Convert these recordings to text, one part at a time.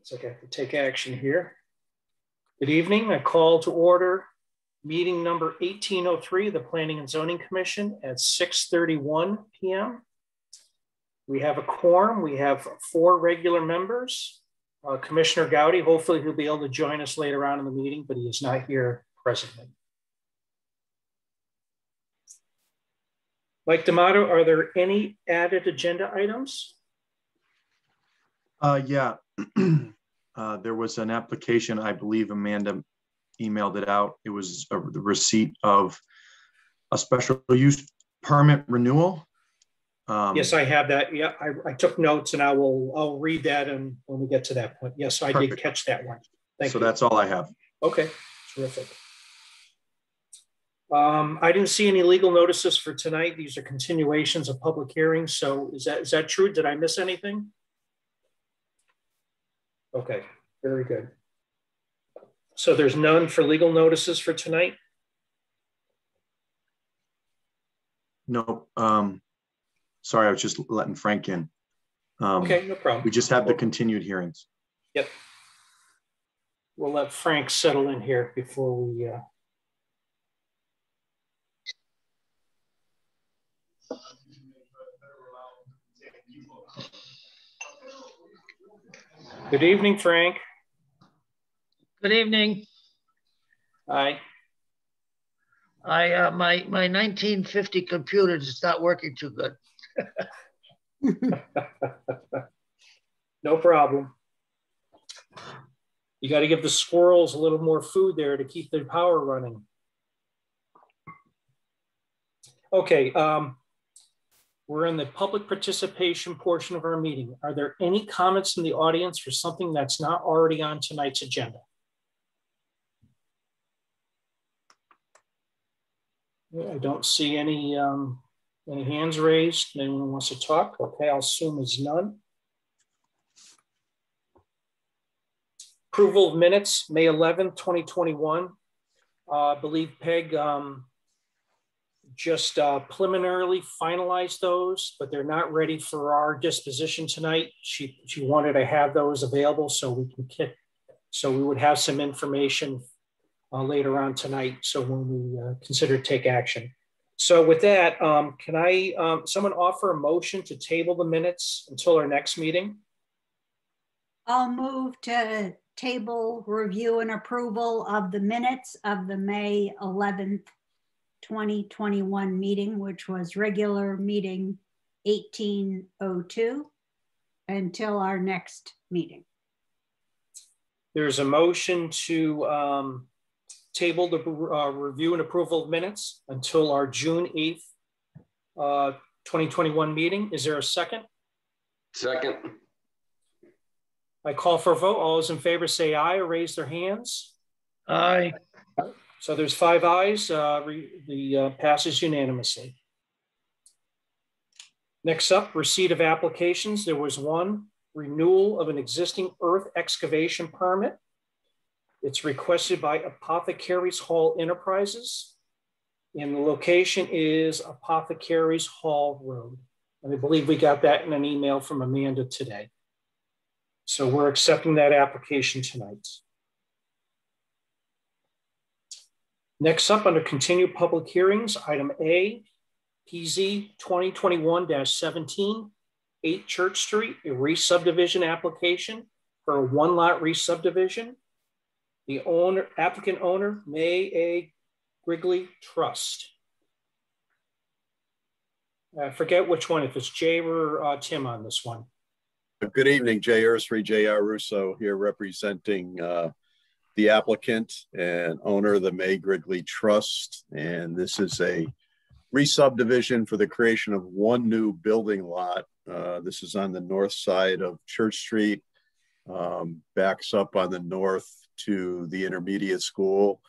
Looks like I have to take action here. Good evening. I call to order meeting number 1803 of the Planning and Zoning Commission at 6:31 p.m. We have a quorum. We have 4 regular members. Commissioner Gowdy, hopefully he'll be able to join us later on in the meeting, but he is not here presently. Mike D'Amato, are there any added agenda items? Yeah, there was an application, I believe Amanda emailed it out. It was the receipt of a special use permit renewal. Yes, I have that. Yeah, I took notes and I'll read that and when we get to that point. Yes, I did catch that one. Thank you. So that's all I have. Okay, terrific. I didn't see any legal notices for tonight. These are continuations of public hearings. So is that true? Did I miss anything? Okay, very good. So there's none for legal notices for tonight? No. Sorry, I was just letting Frank in. Okay, no problem. We just have the continued hearings. Yep. We'll let Frank settle in here before we... Good evening, Frank. Good evening. Hi. My 1950 computer is not working too good. No problem. You got to give the squirrels a little more food there to keep their power running. Okay, we're in the public participation portion of our meeting. Are there any comments from the audience for something that's not already on tonight's agenda? I don't see any hands raised. Anyone wants to talk? Okay, I'll assume there's none. Approval of minutes, May 11th, 2021. I believe Peg just preliminarily finalized those, but they're not ready for our disposition tonight. She wanted to have those available so we would have some information later on tonight. So when we consider take action. So with that, can someone offer a motion to table the minutes until our next meeting? I'll move to table review and approval of the minutes of the May 11th, 2021 meeting, which was regular meeting 1802 until our next meeting. There's a motion to table the review and approval of minutes until our June 8th, 2021 meeting. Is there a second? Second. I call for a vote. All those in favor say aye or raise their hands. Aye. So there's 5 ayes. The passes unanimously. Next up, receipt of applications. There was one renewal of an existing earth excavation permit. It's requested by Apothecaries Hall Enterprises, and the location is Apothecaries Hall Road. And I believe we got that in an email from Amanda today. So we're accepting that application tonight. Next up, under continued public hearings, item A, PZ 2021-17, 8 Church Street, a re-subdivision application for a 1-lot re-subdivision. The applicant owner, May A. Grigley Trust. I forget which one, if it's Jay or Tim on this one. Good evening, Jay Ursary, J.R. Russo here representing the applicant and owner of the May Grigley Trust. And this is a re-subdivision for the creation of 1 new building lot. This is on the north side of Church Street, backs up on the north to the intermediate school,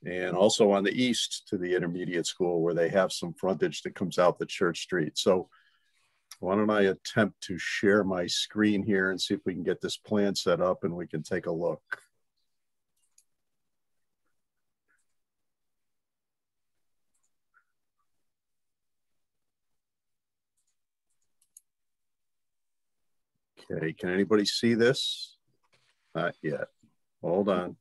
and also on the east to the intermediate school where they have some frontage that comes out the Church Street. So why don't I attempt to share my screen here and see if we can get this plan set up and we can take a look. Okay, can anybody see this? Not yet. Hold on.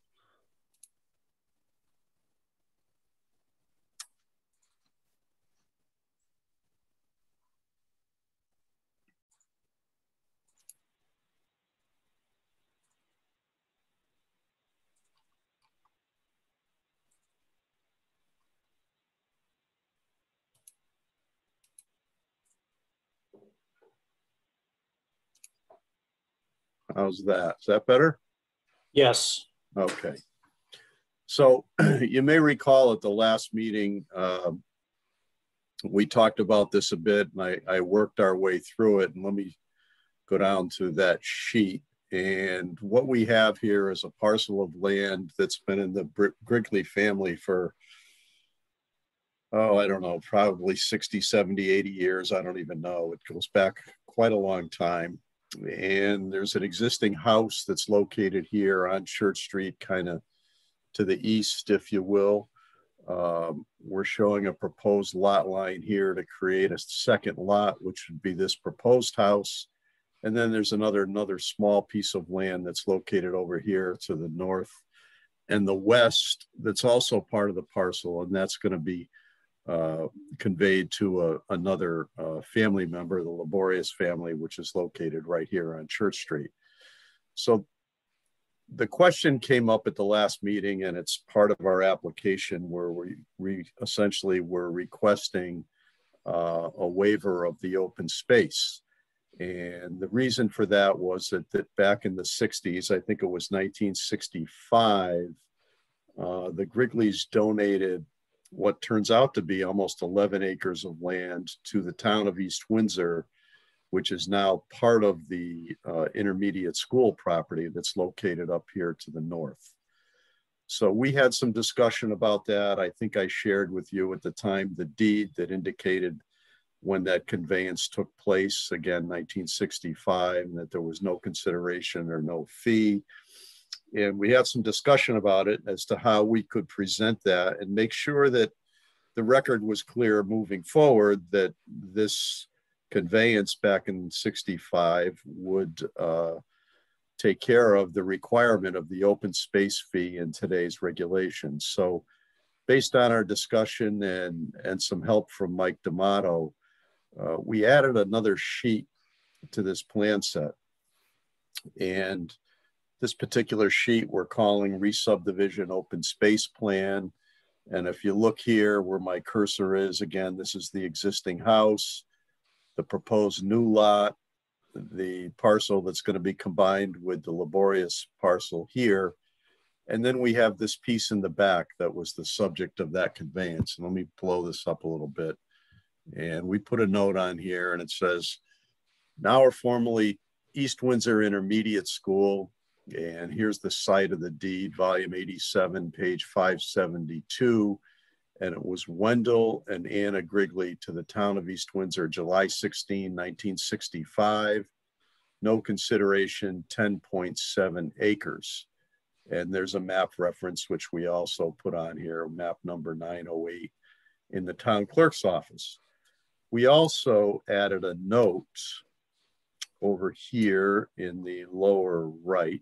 How's that? Is that better? Yes. Okay. So you may recall at the last meeting, we talked about this a bit, and I worked our way through it. And let me go down to that sheet. And what we have here is a parcel of land that's been in the Grigley family for, oh, I don't know, probably 60, 70, 80 years. I don't even know. It goes back quite a long time. And there's an existing house that's located here on Church Street, kind of to the east, if you will. We're showing a proposed lot line here to create a second lot, which would be this proposed house. And then there's another small piece of land that's located over here to the north and the west that's also part of the parcel, and that's going to be conveyed to another family member, the Laborious family, which is located right here on Church Street. So the question came up at the last meeting, and it's part of our application where we essentially were requesting a waiver of the open space. And the reason for that was that back in the 60s, I think it was 1965, the Grigleys donated what turns out to be almost 11 acres of land to the town of East Windsor, which is now part of the intermediate school property that's located up here to the north. So we had some discussion about that. I think I shared with you at the time the deed that indicated when that conveyance took place, again, 1965, and that there was no consideration or no fee. And we had some discussion about it as to how we could present that and make sure that the record was clear moving forward that this conveyance back in 65 would take care of the requirement of the open space fee in today's regulations. So based on our discussion and some help from Mike D'Amato, we added another sheet to this plan set. And this particular sheet we're calling Re-Subdivision Open Space Plan. And if you look here where my cursor is, again, this is the existing house, the proposed new lot, the parcel that's going to be combined with the Laborious parcel here. And then we have this piece in the back that was the subject of that conveyance. And let me blow this up a little bit. And we put a note on here and it says, now or formerly East Windsor Intermediate School. And here's the site of the deed, volume 87, page 572. And it was Wendell and Anna Grigley to the town of East Windsor, July 16, 1965. No consideration, 10.7 acres. And there's a map reference, which we also put on here, map number 908 in the town clerk's office. We also added a note over here in the lower right,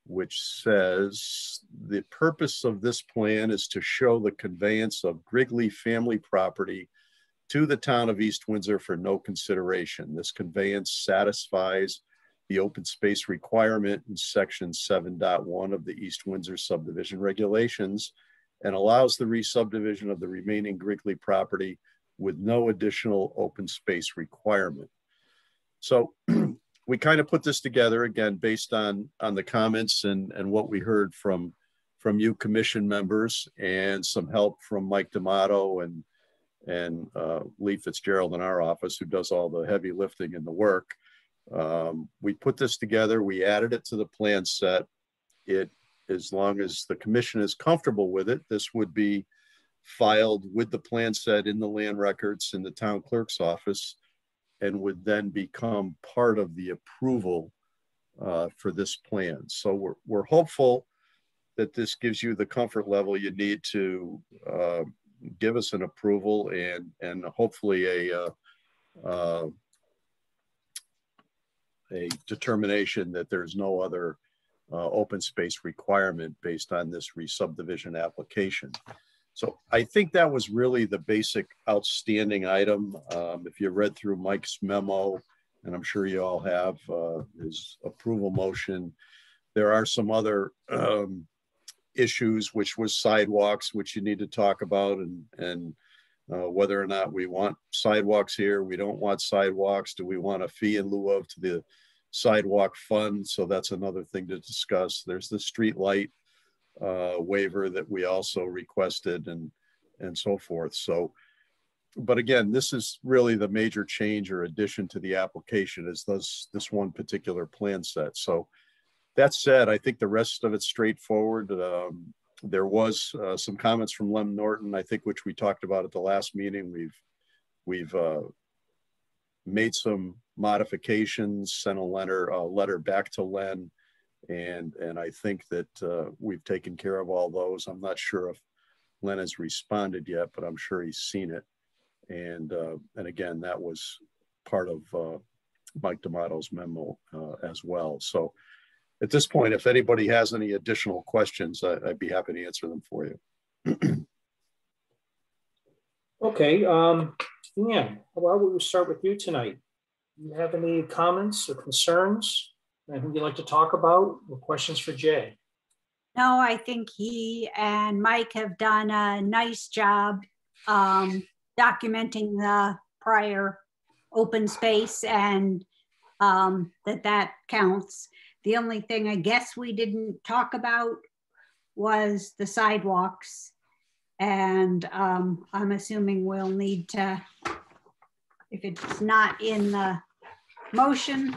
which says the purpose of this plan is to show the conveyance of Grigley family property to the town of East Windsor for no consideration. This conveyance satisfies the open space requirement in section 7.1 of the East Windsor subdivision regulations and allows the re-subdivision of the remaining Grigley property with no additional open space requirement. So we kind of put this together again based on the comments and what we heard from you commission members and some help from Mike D'Amato and Lee Fitzgerald in our office, who does all the heavy lifting and the work. We put this together, we added it to the plan set. As long as the commission is comfortable with it, this would be filed with the plan set in the land records in the town clerk's office and would then become part of the approval for this plan. So we're hopeful that this gives you the comfort level you need to give us an approval and hopefully a determination that there's no other open space requirement based on this re-subdivision application. So I think that was really the basic outstanding item. If you read through Mike's memo, and I'm sure you all have, his approval motion, there are some other issues, which was sidewalks, which you need to talk about, and whether or not we want sidewalks here, we don't want sidewalks. Do we want a fee in lieu of to the sidewalk fund? So that's another thing to discuss. There's the street light waiver that we also requested, and so forth. So, but again, this is really the major change or addition to the application is this one particular plan set. So that said, I think the rest of it's straightforward. There was some comments from Lem Norton, I think, which we talked about at the last meeting. We've made some modifications, sent a letter back to Len, and I think that we've taken care of all those. I'm not sure if Len has responded yet, but I'm sure he's seen it. And again, that was part of Mike D'Amato's memo as well. So at this point, if anybody has any additional questions, I'd be happy to answer them for you. Okay, Ian, how about we start with you tonight? Do you have any comments or concerns? Anything you'd like to talk about, or questions for Jay? No, I think he and Mike have done a nice job documenting the prior open space, and that counts. The only thing I guess we didn't talk about was the sidewalks. And I'm assuming we'll need to, if it's not in the motion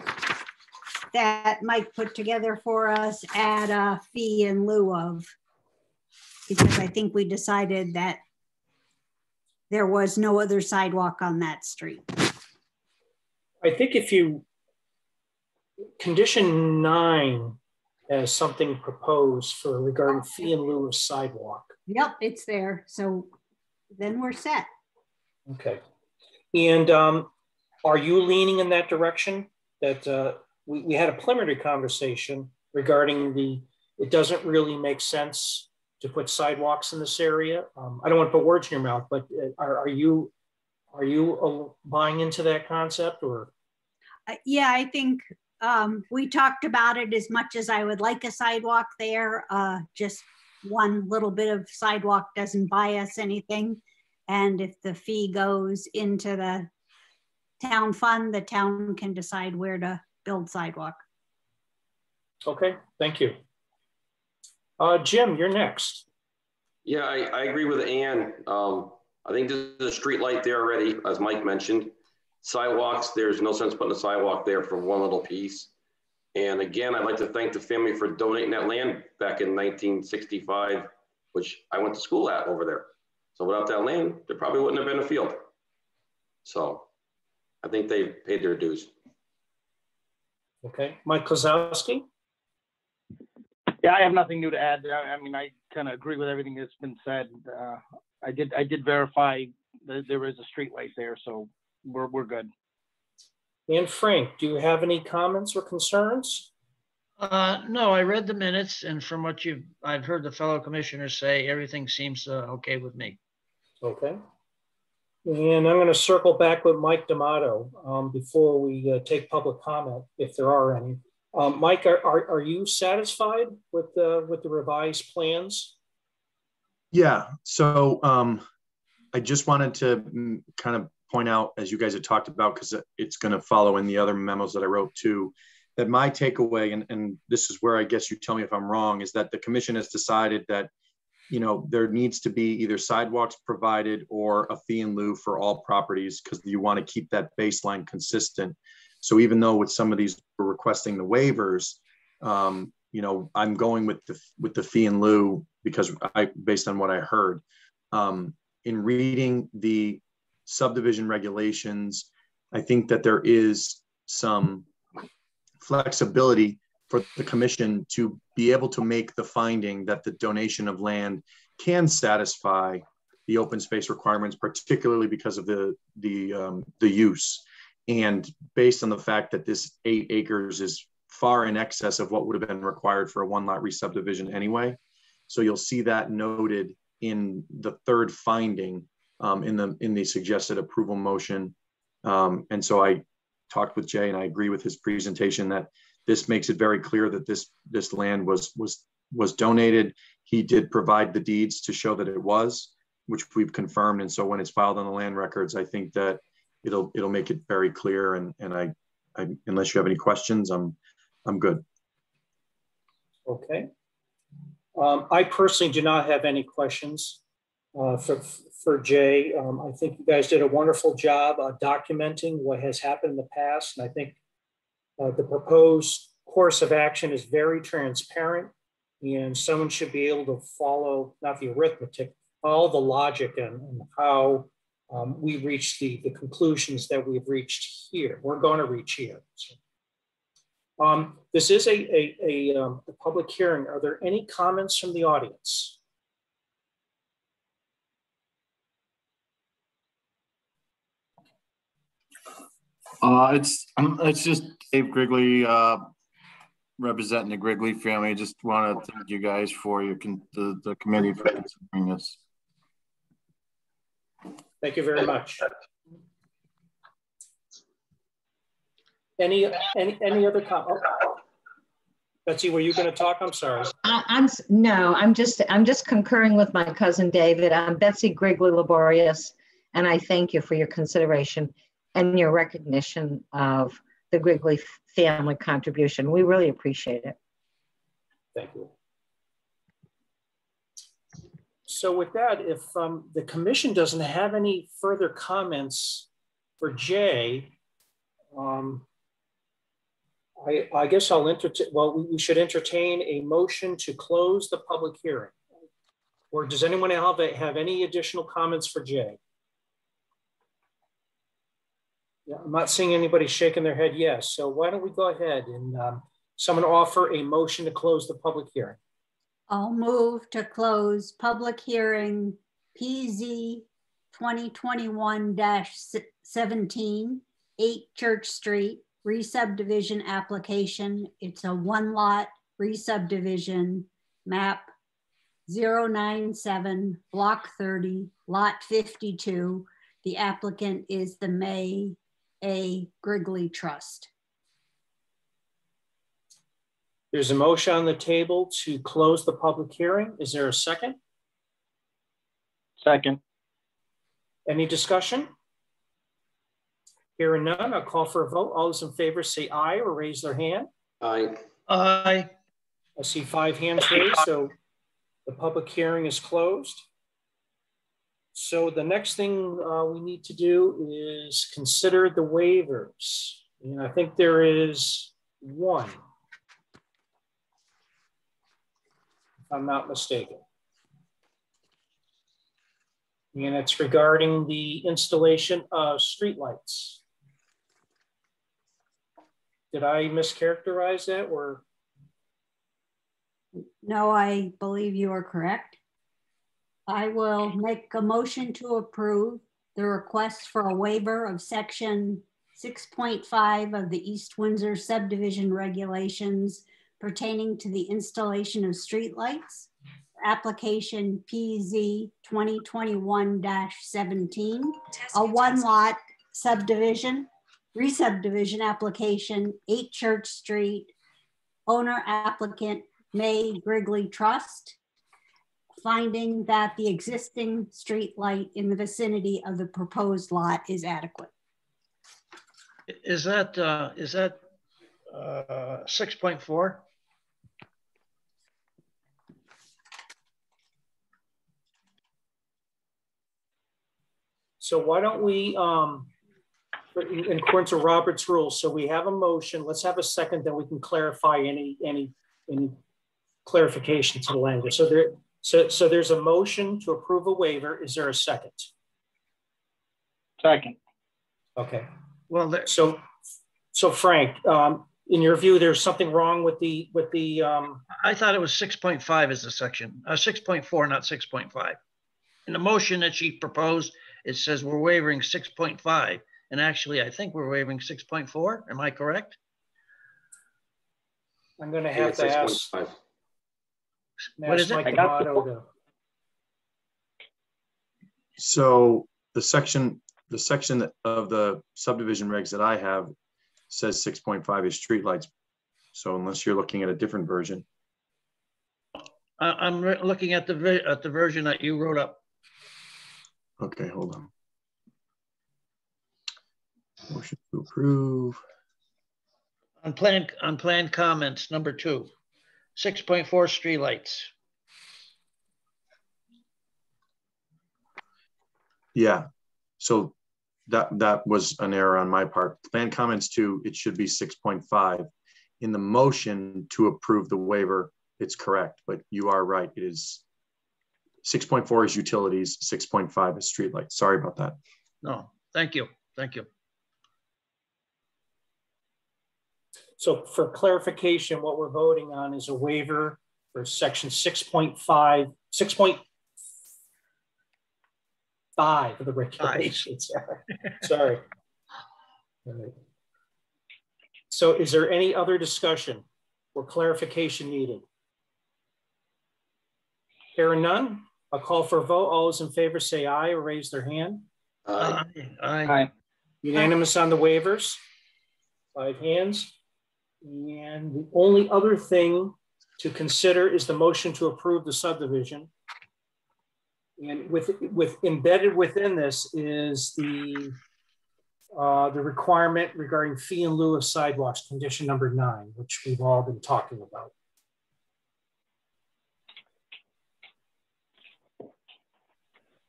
that Mike put together for us, add a fee in lieu of, because I think we decided that there was no other sidewalk on that street. I think if you condition 9 as something proposed for regarding fee in lieu of sidewalk. Yep, it's there. So then we're set. Okay. And are you leaning in that direction? That we had a preliminary conversation regarding it doesn't really make sense to put sidewalks in this area. I don't want to put words in your mouth, but are you buying into that concept, or? Yeah, I think we talked about it. As much as I would like a sidewalk there, just one little bit of sidewalk doesn't buy us anything. And if the fee goes into the town fund, the town can decide where to build sidewalk. Okay, thank you. Jim, you're next. Yeah, I agree with Ann. I think there's a street light there already, as Mike mentioned. Sidewalks, there's no sense putting a sidewalk there for one little piece. And again, I'd like to thank the family for donating that land back in 1965, which I went to school at over there. So without that land, there probably wouldn't have been a field. So I think they paid their dues. Okay, Mike Kozlowski. Yeah, I have nothing new to add. I mean, I kind of agree with everything that's been said. I did verify that there is a street light there, so we're good. And Frank, do you have any comments or concerns? No, I read the minutes, and from what I've heard the fellow commissioners say, everything seems okay with me. Okay. And I'm going to circle back with Mike D'Amato before we take public comment, if there are any. Mike, are you satisfied with the revised plans? Yeah. So I just wanted to kind of point out, as you guys had talked about, because it's going to follow in the other memos that I wrote too, that my takeaway, and this is where I guess you tell me if I'm wrong, is that the commission has decided that, you know, there needs to be either sidewalks provided or a fee in lieu for all properties, because you want to keep that baseline consistent. So even though with some of these we're requesting the waivers, you know, I'm going with the fee in lieu because based on what I heard. In reading the subdivision regulations, I think that there is some flexibility for the commission to be able to make the finding that the donation of land can satisfy the open space requirements, particularly because of the use. And based on the fact that this 8 acres is far in excess of what would have been required for a one lot re-subdivision anyway. So you'll see that noted in the third finding in the suggested approval motion. And so I talked with Jay, and I agree with his presentation that this makes it very clear that this land was donated. He did provide the deeds to show that it was, which we've confirmed. And so when it's filed on the land records, I think that it'll make it very clear. And I unless you have any questions, I'm good. Okay. I personally do not have any questions for Jay. I think you guys did a wonderful job documenting what has happened in the past. And I think the proposed course of action is very transparent, and someone should be able to follow, not the arithmetic, all the logic and how we reached the conclusions that we've reached here. We're going to reach here. So, this is a public hearing. Are there any comments from the audience? It's just Dave Grigley, representing the Grigley family. I just want to thank you guys for the committee for considering this. Thank you very much. Any other comments? Oh. Betsy, were you going to talk? I'm sorry. I'm just concurring with my cousin David. I'm Betsy Grigley Laborious, and I thank you for your consideration and your recognition of the Grigley family contribution. We really appreciate it. Thank you. So with that, if the commission doesn't have any further comments for Jay, I guess I'll entertain, well, we should entertain a motion to close the public hearing. Or does anyone have any additional comments for Jay? Yeah, I'm not seeing anybody shaking their head yes. So why don't we go ahead and someone offer a motion to close the public hearing? I'll move to close public hearing PZ 2021-17, 8 Church Street, re-subdivision application. It's a one lot re-subdivision, map 097, block 30, lot 52. The applicant is the May A. Grigley Trust. There's a motion on the table to close the public hearing. Is there a second? Second. Any discussion? Hearing none, I'll call for a vote. All those in favor say aye or raise their hand. Aye. Aye. I see 5 hands raised, so the public hearing is closed. So the next thing we need to do is consider the waivers. And I think there is one, if I'm not mistaken. And it's regarding the installation of streetlights. Did I mischaracterize that or? No, I believe you are correct. I will make a motion to approve the request for a waiver of section 6.5 of the East Windsor subdivision regulations pertaining to the installation of streetlights. Application PZ 2021-17, a one lot subdivision, re-subdivision application, 8 Church Street, owner applicant May Grigley Trust, finding that the existing street light in the vicinity of the proposed lot is adequate. Is that 6.4? So why don't we, in accordance with Robert's rules, so we have a motion, let's have a second, then we can clarify any clarification to the language. So there's a motion to approve a waiver. Is there a second? Second. Okay. Well, so Frank, in your view, there's something wrong with the I thought it was 6.5 as the section, 6.4, not 6.5. In the motion that she proposed, it says we're waiving 6.5. And actually, I think we're waiving 6.4. Am I correct? I'm going to have to ask What is it? Mike D'Amato to. So the section of the subdivision regs that I have says 6.5 is streetlights. So unless you're looking at a different version. I'm looking at the version that you wrote up. Okay, hold on. Motion to approve. On plan comments, number 2, 6.4 streetlights. Yeah, so that was an error on my part. Plan comments 2, it should be 6.5. In the motion to approve the waiver, it's correct, but you are right. It is 6.4 is utilities, 6.5 is streetlights. Sorry about that. No, thank you. Thank you. So for clarification, what we're voting on is a waiver for section 6.5 of the regulations. Sorry. All right. So is there any other discussion or clarification needed? Hearing none, I'll call for a vote. All those in favor say aye or raise their hand. Aye. Aye. Unanimous on the waivers, 5 hands. And the only other thing to consider is the motion to approve the subdivision. And with embedded within this is the requirement regarding fee in lieu of sidewalks, condition number 9, which we've all been talking about.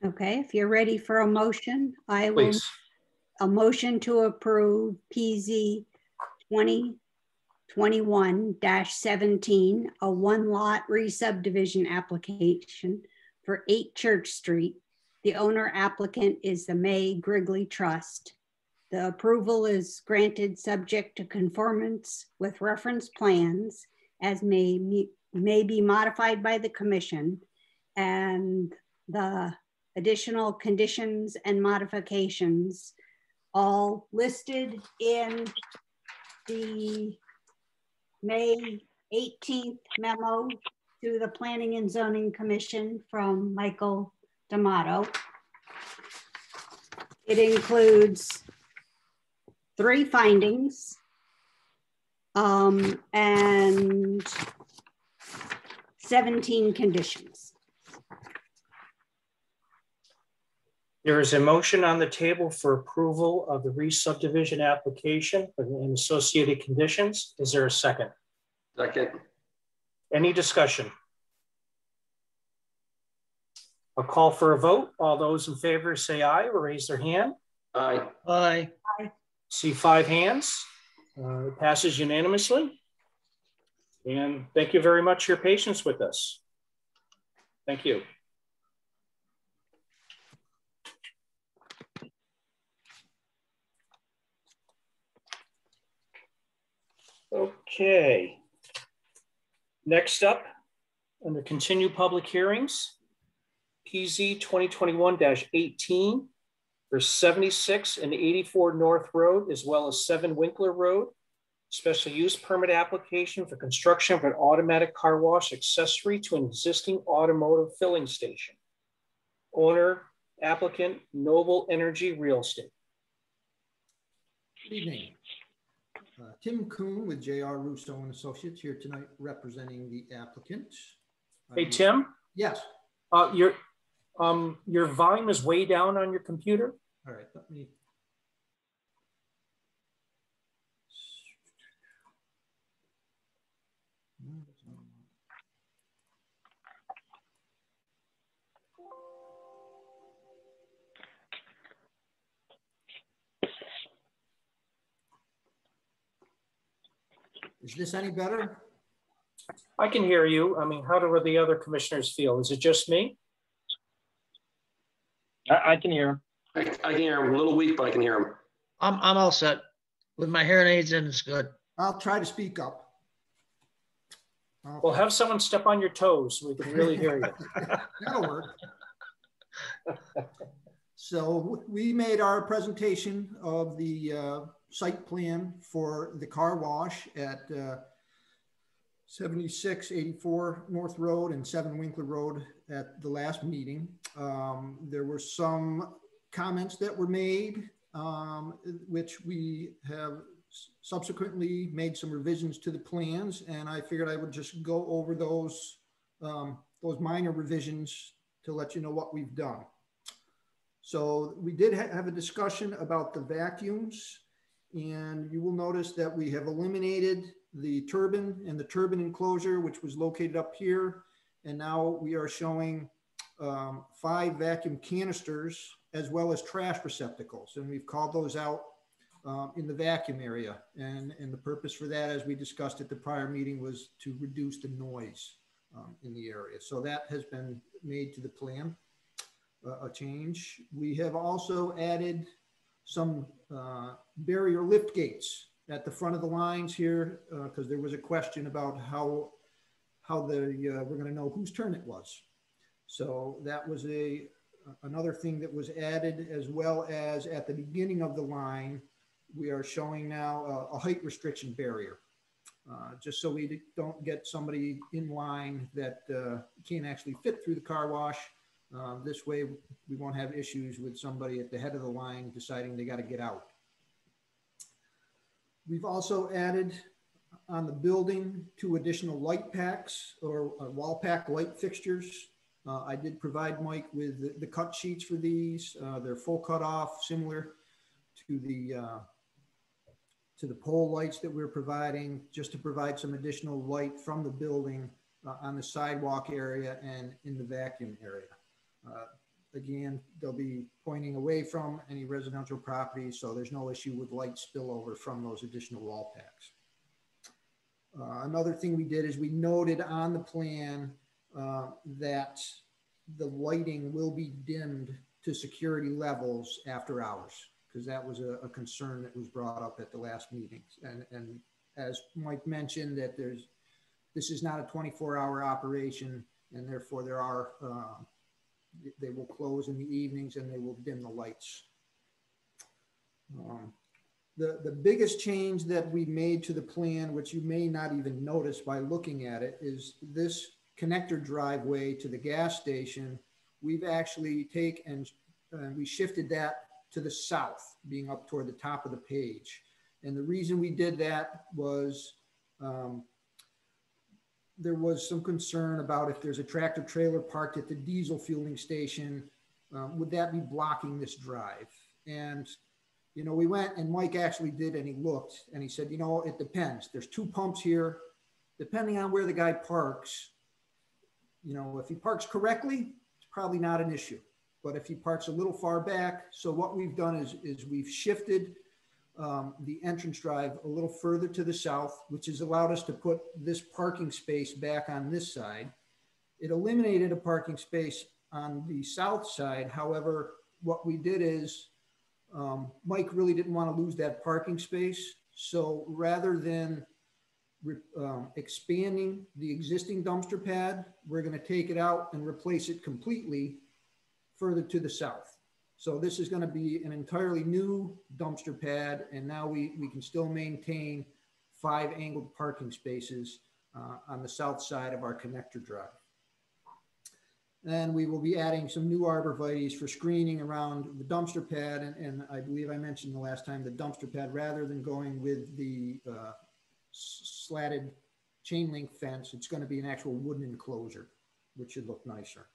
Okay, if you're ready for a motion, I will. Please. A motion to approve PZ 2021-17, a 1-lot re-subdivision application for 8 Church Street. The owner applicant is the May Grigley Trust. The approval is granted subject to conformance with reference plans as may be modified by the commission, and the additional conditions and modifications all listed in the May 18th memo to the Planning and Zoning Commission from Michael D'Amato. It includes 3 findings and 17 conditions. There is a motion on the table for approval of the re-subdivision application and associated conditions. Is there a second? Second. Any discussion? I'll call for a vote. All those in favor say aye or raise their hand. Aye. Aye. See 5 hands. It passes unanimously. And thank you very much for your patience with us. Thank you. Okay. Next up, under continue public hearings, PZ 2021-18 for 76 and 84 North Road, as well as 7 Winkler Road. Special use permit application for construction of an automatic car wash accessory to an existing automotive filling station. Owner, applicant, Noble Energy Real Estate. Good evening. Tim Kuhn with J.R. Russo and Associates here tonight representing the applicant. Hey, Tim? Yes. Your volume is way down on your computer. All right, let me. Is this any better? I can hear you. I mean, how do the other commissioners feel? Is it just me? I can hear him. I can hear him. A little weak, but I can hear him. I'm all set. With my hearing aids in, it's good. I'll try to speak up. Well, have someone step on your toes so we can really hear you. That'll work. So we made our presentation of the site plan for the car wash at 7684 North Road and 7 Winkler Road at the last meeting. There were some comments that were made, which we have subsequently made some revisions to the plans, and I figured I would just go over those minor revisions to let you know what we've done. So we did have a discussion about the vacuums, and you will notice that we have eliminated the turbine and the turbine enclosure, which was located up here. And now we are showing 5 vacuum canisters as well as trash receptacles. And we've called those out in the vacuum area. And the purpose for that, as we discussed at the prior meeting, was to reduce the noise in the area. So that has been made to the plan, a change. We have also added some barrier lift gates at the front of the lines here, because there was a question about how we're going to know whose turn it was. So that was another thing that was added, as well as at the beginning of the line, we are showing now a height restriction barrier, just so we don't get somebody in line that can't actually fit through the car wash. This way we won't have issues with somebody at the head of the line deciding they got to get out. We've also added on the building 2 additional light packs or wall pack light fixtures. I did provide Mike with the cut sheets for these. They're full cut off, similar to the pole lights that we're providing, just to provide some additional light from the building on the sidewalk area and in the vacuum area. Again, they'll be pointing away from any residential property, so there's no issue with light spillover from those additional wall packs. Another thing we did is we noted on the plan that the lighting will be dimmed to security levels after hours, because that was a concern that was brought up at the last meetings. And as Mike mentioned, that this is not a 24-hour operation, and therefore there are they will close in the evenings and they will dim the lights. The biggest change that we made to the plan, which you may not even notice by looking at it, is this connector driveway to the gas station. We've actually taken and we shifted that to the south, being up toward the top of the page. And the reason we did that was there was some concern about if there's a tractor trailer parked at the diesel fueling station, would that be blocking this drive? And, you know, we went and Mike actually did, and he looked and he said, you know, it depends. There's 2 pumps here. Depending on where the guy parks, you know, if he parks correctly, it's probably not an issue. But if he parks a little far back, so what we've done is we've shifted the entrance drive a little further to the south, which has allowed us to put this parking space back on this side. It eliminated a parking space on the south side. However, what we did is Mike really didn't want to lose that parking space. So rather than expanding the existing dumpster pad, we're going to take it out and replace it completely further to the south. So this is going to be an entirely new dumpster pad, and now we can still maintain 5 angled parking spaces on the south side of our connector drive. And we will be adding some new arborvitaes for screening around the dumpster pad, and I believe I mentioned the last time the dumpster pad, rather than going with the slatted chain link fence, it's going to be an actual wooden enclosure, which should look nicer.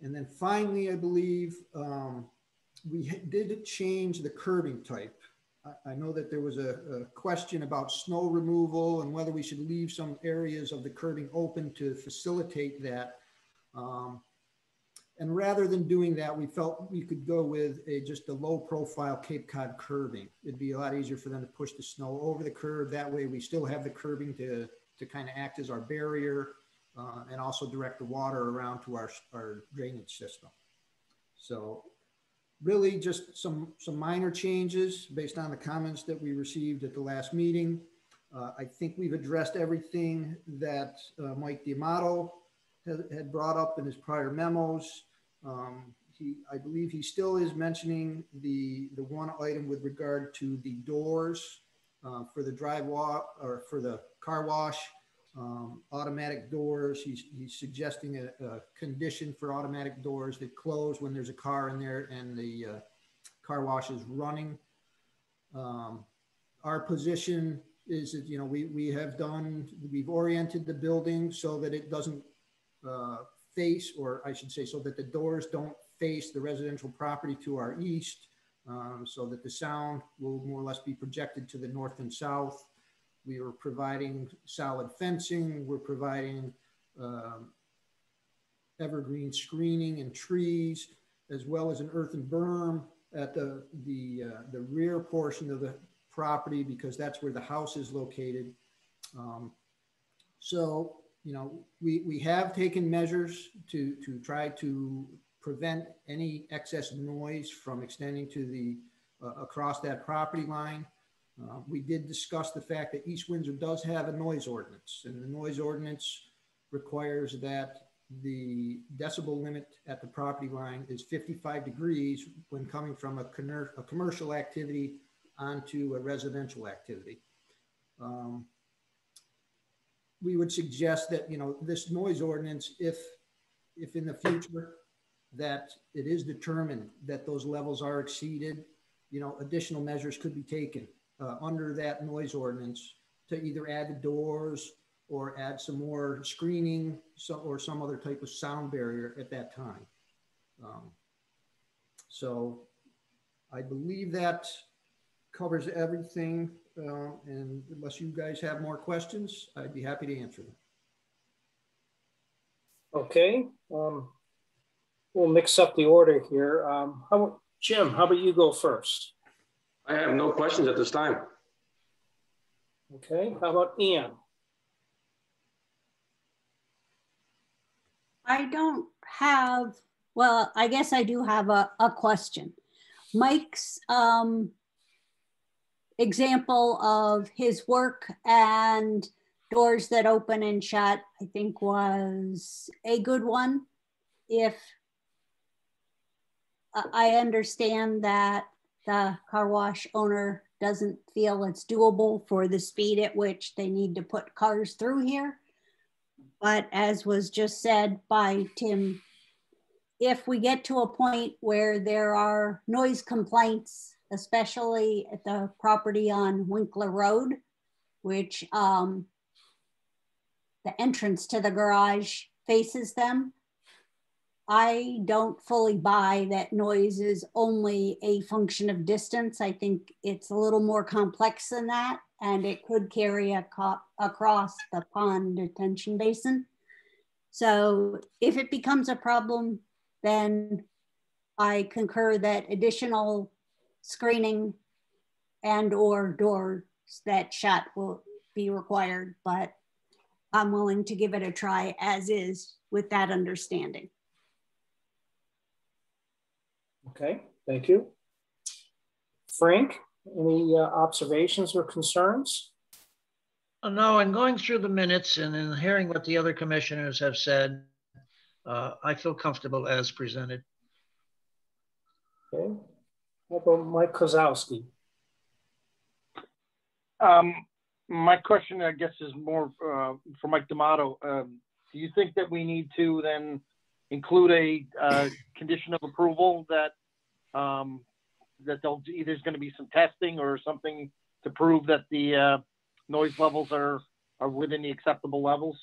And then finally, I believe we did change the curbing type. I know that there was a question about snow removal and whether we should leave some areas of the curbing open to facilitate that. And rather than doing that, we felt we could go with just a low profile Cape Cod curbing. It'd be a lot easier for them to push the snow over the curb. That way we still have the curbing to kind of act as our barrier. And also direct the water around to our drainage system. So really just some minor changes based on the comments that we received at the last meeting. I think we've addressed everything that Mike D'Amato had brought up in his prior memos. I believe he still is mentioning the one item with regard to the doors for the drive walk or for the car wash. Automatic doors, he's suggesting a condition for automatic doors that close when there's a car in there and the car wash is running. Our position is that, we've oriented the building so that it doesn't face, or I should say, so that the doors don't face the residential property to our east, so that the sound will more or less be projected to the north and south. We are providing solid fencing. We're providing evergreen screening and trees, as well as an earthen berm at the rear portion of the property, because that's where the house is located. So, we have taken measures to try to prevent any excess noise from extending to the across that property line. We did discuss the fact that East Windsor does have a noise ordinance, and the noise ordinance requires that the decibel limit at the property line is 55 degrees when coming from a commercial activity onto a residential activity. We would suggest that, this noise ordinance, if in the future that it is determined that those levels are exceeded, additional measures could be taken under that noise ordinance to either add the doors or add some more screening, or some other type of sound barrier at that time. So I believe that covers everything. And unless you guys have more questions, I'd be happy to answer them. Okay. We'll mix up the order here. Jim, how about you go first? I have no questions at this time. Okay. How about Ian? I don't have, well, I guess I do have a question. Mike's example of his work and doors that open and shut, I think, was a good one. If I understand that the car wash owner doesn't feel it's doable for the speed at which they need to put cars through here. But as was just said by Tim, if we get to a point where there are noise complaints, especially at the property on Winkler Road, which the entrance to the garage faces them, I don't fully buy that noise is only a function of distance. I think it's a little more complex than that, and it could carry across the pond detention basin. So if it becomes a problem, then I concur that additional screening and or doors that shut will be required, but I'm willing to give it a try as is with that understanding. Okay, thank you. Frank, any observations or concerns? No, and going through the minutes and in hearing what the other commissioners have said, I feel comfortable as presented. Okay. How about Mike Kozowski? My question, I guess, is more for Mike D'Amato. Do you think that we need to then include a condition of approval that that there's going to be some testing or something to prove that the noise levels are within the acceptable levels?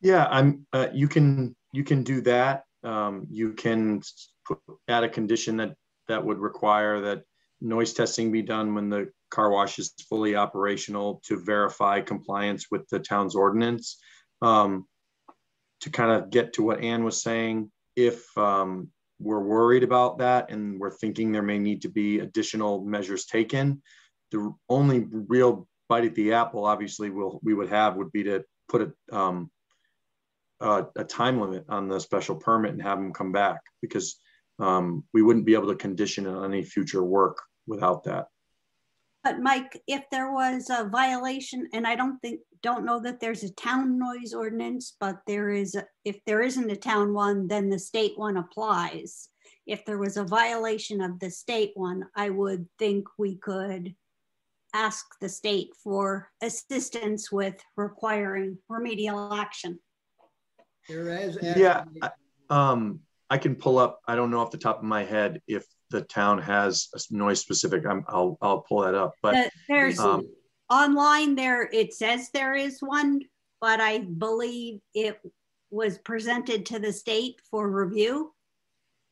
Yeah, you can do that. You can add a condition that would require that noise testing be done when the car wash is fully operational to verify compliance with the town's ordinance. To kind of get to what Ann was saying, if we're worried about that and we're thinking there may need to be additional measures taken, the only real bite at the apple, obviously, we would be to put a time limit on the special permit and have them come back, because we wouldn't be able to condition on any future work without that. But Mike, if there was a violation, and I don't know that there's a town noise ordinance, but if there isn't a town one, then the state one applies. If there was a violation of the state one, I would think we could ask the state for assistance with requiring remedial action. There is Yeah, I can pull up, I don't know off the top of my head if the town has a noise specific. I'll pull that up. But there's online there, it says there is one, but I believe it was presented to the state for review,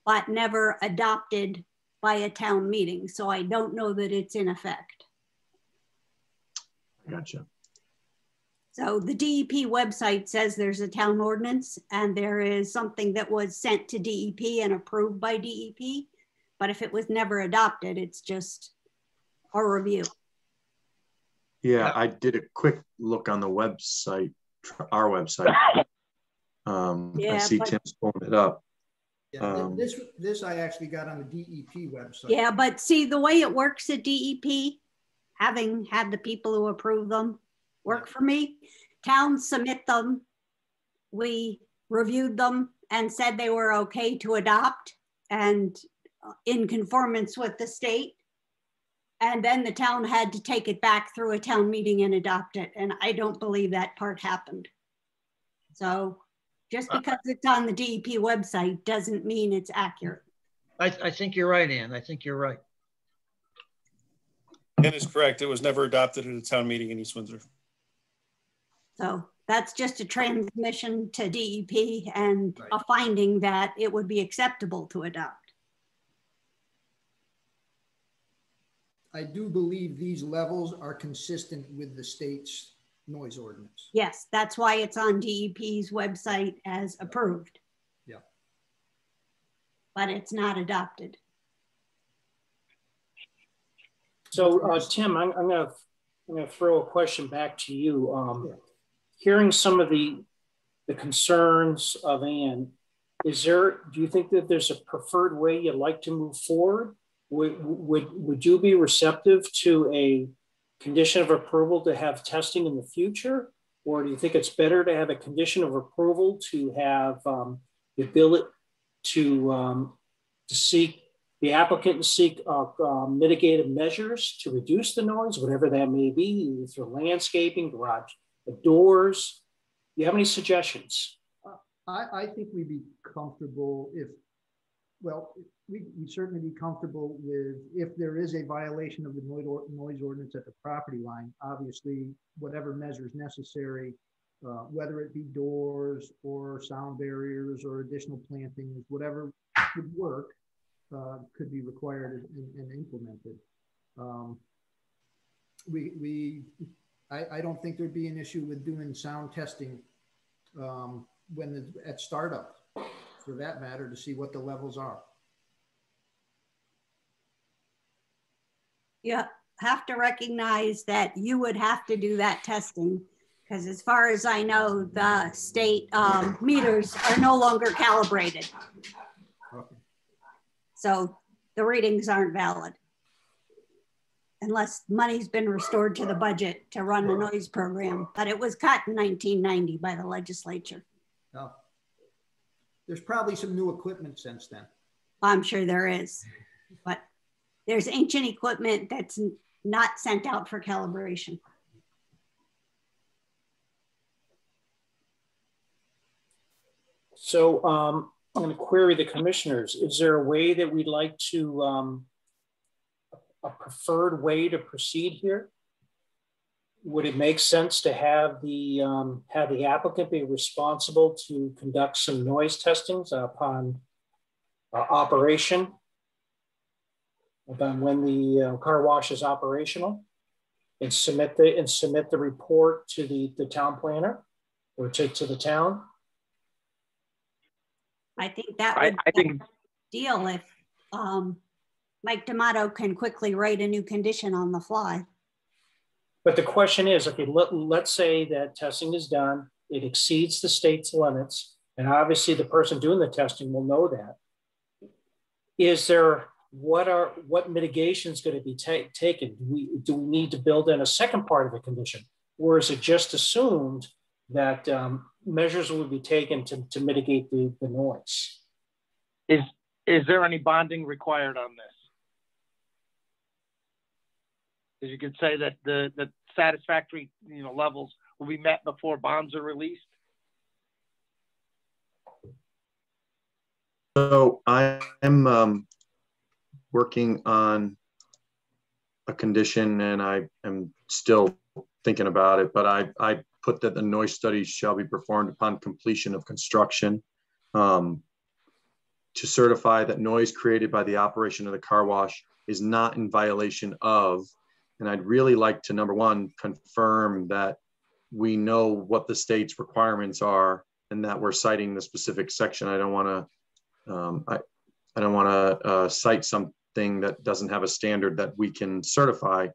but never adopted by a town meeting. So I don't know that it's in effect. Gotcha. So the DEP website says there's a town ordinance and there is something that was sent to DEP and approved by DEP. But if it was never adopted, it's just a review. Yeah, I did a quick look on the website, our website. I see Tim's pulling it up. Yeah, this I actually got on the DEP website. Yeah, but see the way it works at DEP, having had the people who approve them work for me, towns submit them, we reviewed them and said they were okay to adopt and in conformance with the state. And then the town had to take it back through a town meeting and adopt it. And I don't believe that part happened. So just because it's on the DEP website doesn't mean it's accurate. I think you're right, Ann. I think you're right. Ann is correct. It was never adopted at a town meeting in East Windsor. So that's just a transmission to DEP and a finding that it would be acceptable to adopt. I do believe these levels are consistent with the state's noise ordinance. Yes, that's why it's on DEP's website as approved. Yeah. But it's not adopted. So Tim, I'm gonna throw a question back to you. Hearing some of the concerns of Ann, do you think that there's a preferred way you'd like to move forward? Would you be receptive to a condition of approval to have testing in the future? Or do you think it's better to have a condition of approval to have the ability to seek the applicant to seek mitigated measures to reduce the noise, whatever that may be, through landscaping, garage, the doors? Do you have any suggestions? I think we'd be comfortable if, well, we'd certainly be comfortable with if there is a violation of the noise ordinance at the property line, obviously whatever measures necessary, whether it be doors or sound barriers or additional plantings, whatever would work, could be required and implemented. I don't think there'd be an issue with doing sound testing at startup, for that matter, to see what the levels are. You have to recognize that you would have to do that testing because as far as I know, the state meters are no longer calibrated. Okay. So the readings aren't valid unless money's been restored to the budget to run the noise program, but it was cut in 1990 by the legislature. Oh. There's probably some new equipment since then. I'm sure there is, but there's ancient equipment that's not sent out for calibration. So I'm going to query the commissioners. Is there a way that we'd like to, a preferred way to proceed here? Would it make sense to have the applicant be responsible to conduct some noise testings upon operation, about when the car wash is operational, and submit the report to the town planner or to the town? I think that would be a deal if Mike D'Amato can quickly write a new condition on the fly. But the question is, okay, let's say that testing is done, it exceeds the state's limits, and obviously the person doing the testing will know that. Is there, what mitigation is going to be taken? Do we need to build in a second part of the condition? Or is it just assumed that measures will be taken to mitigate the noise? Is there any bonding required on this? Because you could say that the satisfactory, levels will be met before bonds are released. So I'm working on a condition, and I am still thinking about it, but I put that the noise study shall be performed upon completion of construction to certify that noise created by the operation of the car wash is not in violation of, and I'd really like to, number one, confirm that we know what the state's requirements are and that we're citing the specific section. I don't want to cite something that doesn't have a standard that we can certify.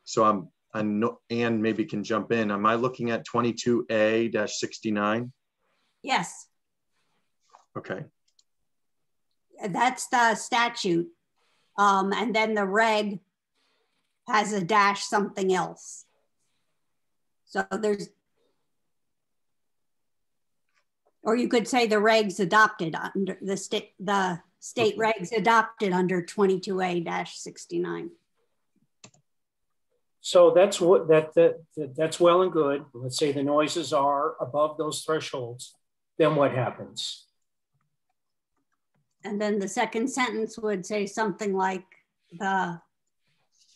So I know, and maybe can jump in. Am I looking at 22A-69? Yes. Okay. That's the statute. And then the reg has a dash something else. So there's, or you could say the regs adopted under the state regs adopted under 22A-69. So that's what that's well and good. Let's say the noises are above those thresholds. Then what happens? And then the second sentence would say something like the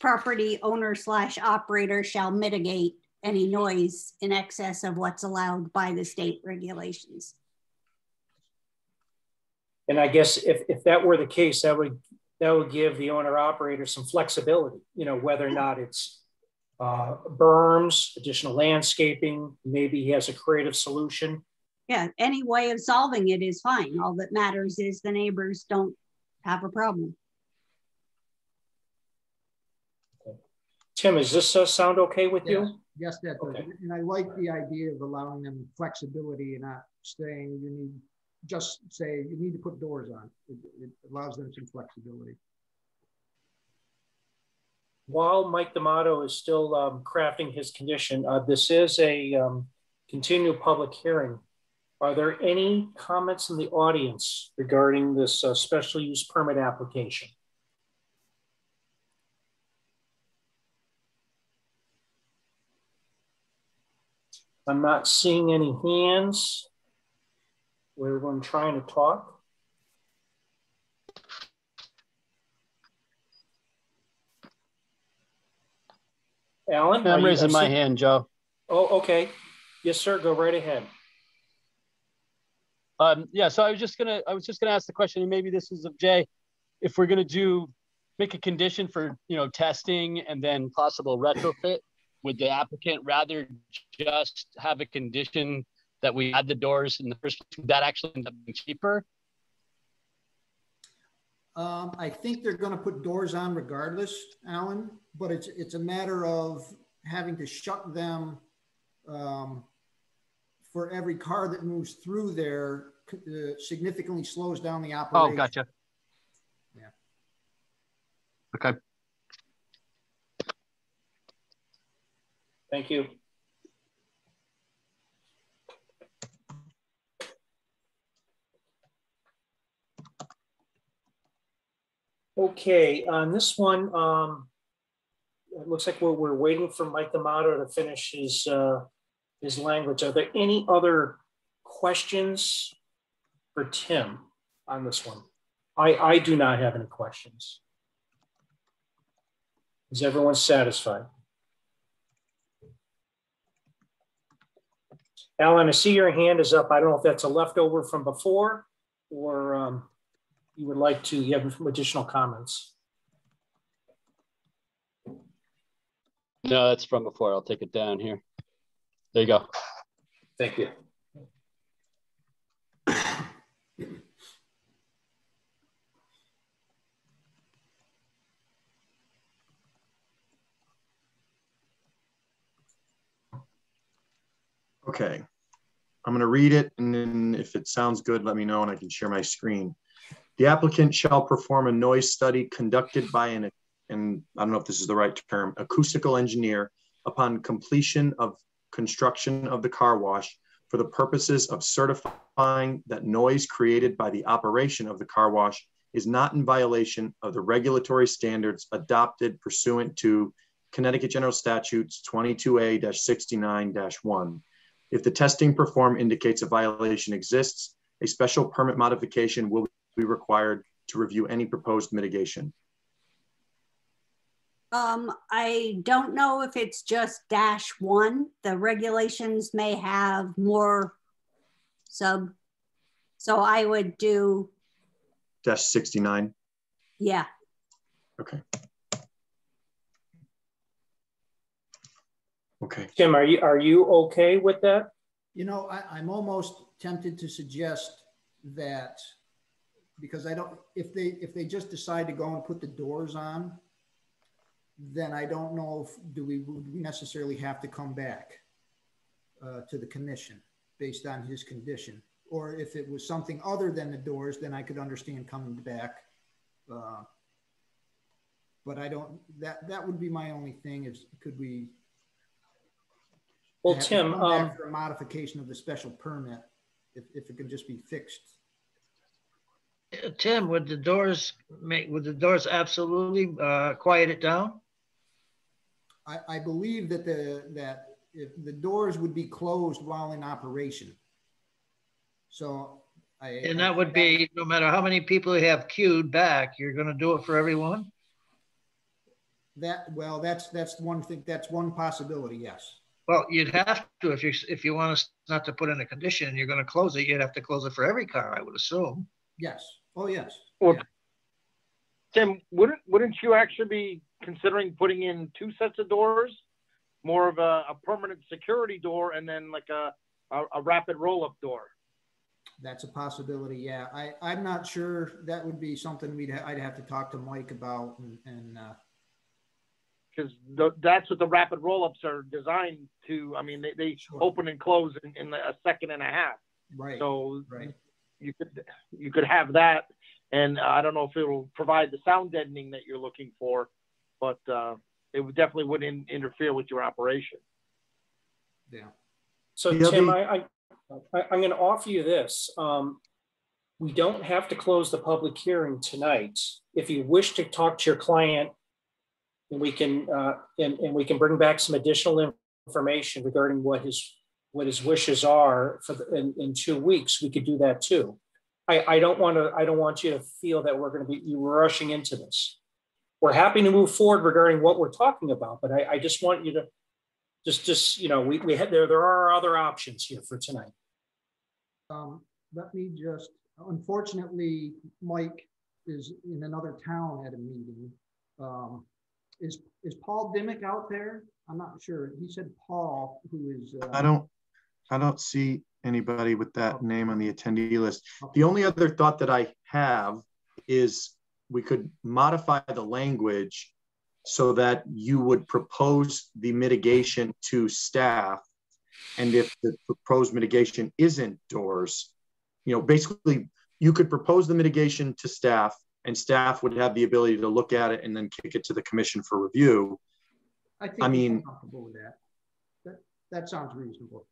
property owner / operator shall mitigate any noise in excess of what's allowed by the state regulations. And I guess if that were the case, that would give the owner operator some flexibility, whether or not it's berms, additional landscaping, maybe he has a creative solution. Yeah, any way of solving it is fine. All that matters is the neighbors don't have a problem. Okay. Tim, does this sound okay with you? Yes, that does. Okay. And I like the idea of allowing them flexibility and not saying just say you need to put doors on. It allows them some flexibility. While Mike D'Amato is still crafting his condition, this is a continued public hearing. Are there any comments in the audience regarding this special use permit application? I'm not seeing any hands. Everyone trying to talk. Alan? I'm raising my hand, Joe. Oh, okay. Yes, sir. Go right ahead. Yeah, so I was just gonna ask the question, and maybe this is of Jay, if we're gonna make a condition for testing and then possible retrofit, would the applicant rather just have a condition that we add the doors in the first place? Would that actually end up being cheaper? I think they're going to put doors on regardless, Alan, but it's a matter of having to shut them for every car that moves through there. Significantly slows down the operation. Oh, gotcha. Yeah. Okay. Thank you. Okay, on this one, it looks like we're waiting for Mike D'Amato to finish his language. Are there any other questions for Tim on this one? I do not have any questions. Is everyone satisfied? Alan, I see your hand is up. I don't know if that's a leftover from before or you would like to, you have some additional comments. No, that's from before. I'll take it down here. There you go. Thank you. Okay, I'm going to read it, and then if it sounds good, let me know and I can share my screen. The applicant shall perform a noise study conducted by and I don't know if this is the right term, acoustical engineer upon completion of construction of the car wash for the purposes of certifying that noise created by the operation of the car wash is not in violation of the regulatory standards adopted pursuant to Connecticut General Statutes 22A-69-1. If the testing performed indicates a violation exists, a special permit modification will be required to review any proposed mitigation. I don't know if it's just -1. The regulations may have more so I would do -69. Yeah. Okay. Okay. Tim, are you okay with that? You know, I'm almost tempted to suggest that, because I don't, if they just decide to go and put the doors on, then I don't know if would we necessarily have to come back to the commission based on his condition, or if it was something other than the doors, then I could understand coming back. But I don't. That would be my only thing. Is could we? Well, Tim, for a modification of the special permit, if it could just be fixed. Tim, would the doors absolutely quiet it down? I believe that if the doors would be closed while in operation. So that would be no matter how many people you have queued back, you're going to do it for everyone. That's one thing. That's one possibility. Yes. Well, you'd have to if you want us not to put in a condition and you're going to close it, you'd have to close it for every car, I would assume. Yes. Oh, yes. Well, yeah. Tim, wouldn't you actually be considering putting in 2 sets of doors, more of a permanent security door, and then like a rapid roll-up door? That's a possibility. Yeah, I'm not sure. That would be something I'd have to talk to Mike about, and because that's what the rapid roll-ups are designed to. I mean, they sure. Open and close in a second and a half. Right. So right. You could have that, and I don't know if it will provide the sound deadening that you're looking for, but it definitely wouldn't interfere with your operation. Yeah. So Tim, I'm going to offer you this. We don't have to close the public hearing tonight. If you wish to talk to your client, and we can bring back some additional information regarding what his wishes are in 2 weeks, we could do that too. I don't want you to feel that we're going to be rushing into this. We're happy to move forward regarding what we're talking about, but I just want you to just there are other options here for tonight. Let me just, unfortunately, Mike is in another town at a meeting. Is Paul Dimmick out there? I'm not sure. He said Paul, who is. I don't see anybody with that name on the attendee list. The only other thought that I have is we could modify the language so that you would propose the mitigation to staff. And if the proposed mitigation isn't doors, basically you could propose the mitigation to staff and staff would have the ability to look at it and then kick it to the commission for review. I mean, I'm comfortable with that. That sounds reasonable.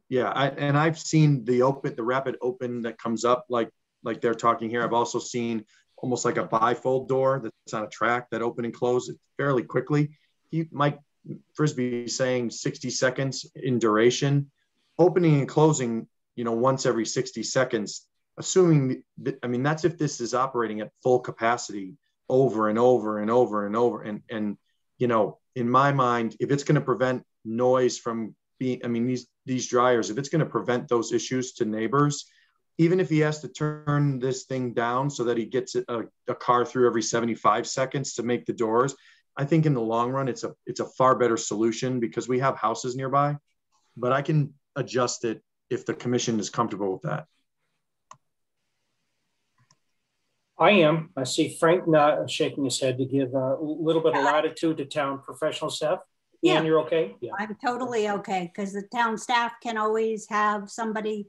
Yeah, I've seen the rapid open that comes up like they're talking here. I've also seen almost like a bifold door that's on a track that open and close fairly quickly. Mike Frisbee saying 60 seconds in duration, opening and closing, once every 60 seconds, assuming that, that's if this is operating at full capacity over and over and over and over. And in my mind, if it's going to prevent noise from being, these dryers, if it's going to prevent those issues to neighbors, even if he has to turn this thing down so that he gets a car through every 75 seconds to make the doors, I think in the long run, it's a far better solution because we have houses nearby, but I can adjust it if the commission is comfortable with that. I am. I see Frank not shaking his head to give a little bit of latitude to town professional staff. Yeah. Ann, you're okay? Yeah. I'm totally okay because the town staff can always have somebody,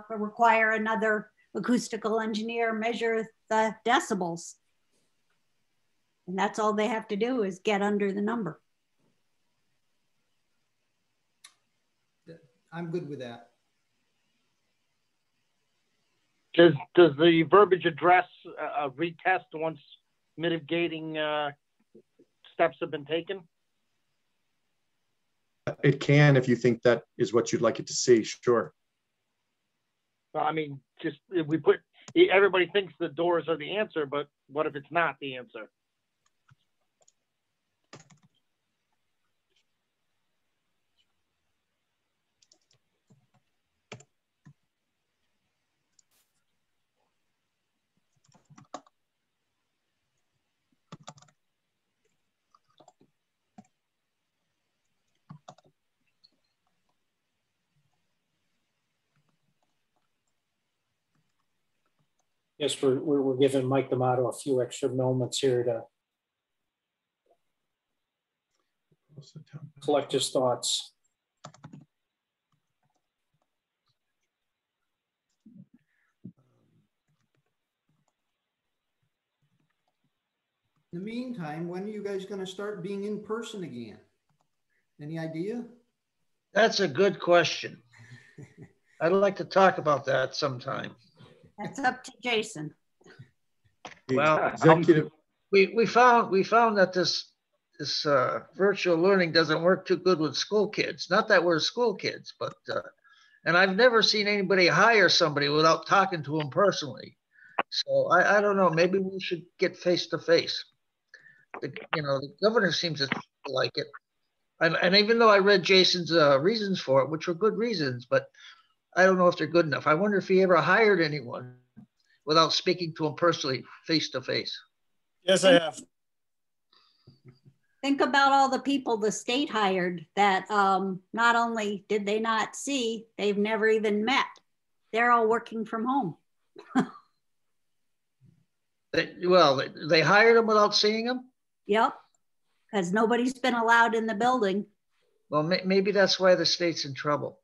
require another acoustical engineer measure the decibels. And that's all they have to do is get under the number. I'm good with that. Does the verbiage address a retest once mitigating steps have been taken? It can, if you think that is what you'd like it to see, sure. I mean, just if we put, everybody thinks the doors are the answer, but what if it's not the answer? Yes, we're giving Mike D'Amato a few extra moments here to collect his thoughts. In the meantime, when are you guys going to start being in person again? Any idea? That's a good question. I'd like to talk about that sometime. That's up to Jason. Well, Executive. We found that this virtual learning doesn't work too good with school kids. Not that we're school kids, but and I've never seen anybody hire somebody without talking to them personally. So I don't know. Maybe we should get face to face. The governor seems to like it, and even though I read Jason's reasons for it, which were good reasons, but I don't know if they're good enough. I wonder if he ever hired anyone without speaking to him personally, face to face. Yes, I have. Think about all the people the state hired that not only did they not see, they've never even met. They're all working from home. They hired him without seeing him? Yep, because nobody's been allowed in the building. Well, maybe that's why the state's in trouble.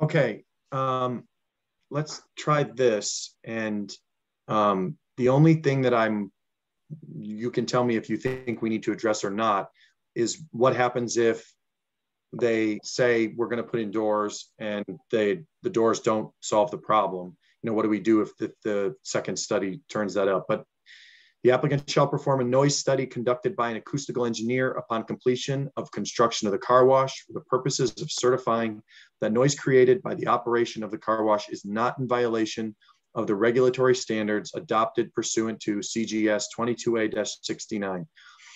Okay, let's try this. And the only thing that you can tell me if you think we need to address or not, is what happens if they say we're going to put in doors and the doors don't solve the problem. What do we do if the second study turns that up? But the applicant shall perform a noise study conducted by an acoustical engineer upon completion of construction of the car wash for the purposes of certifying that noise created by the operation of the car wash is not in violation of the regulatory standards adopted pursuant to CGS 22A-69.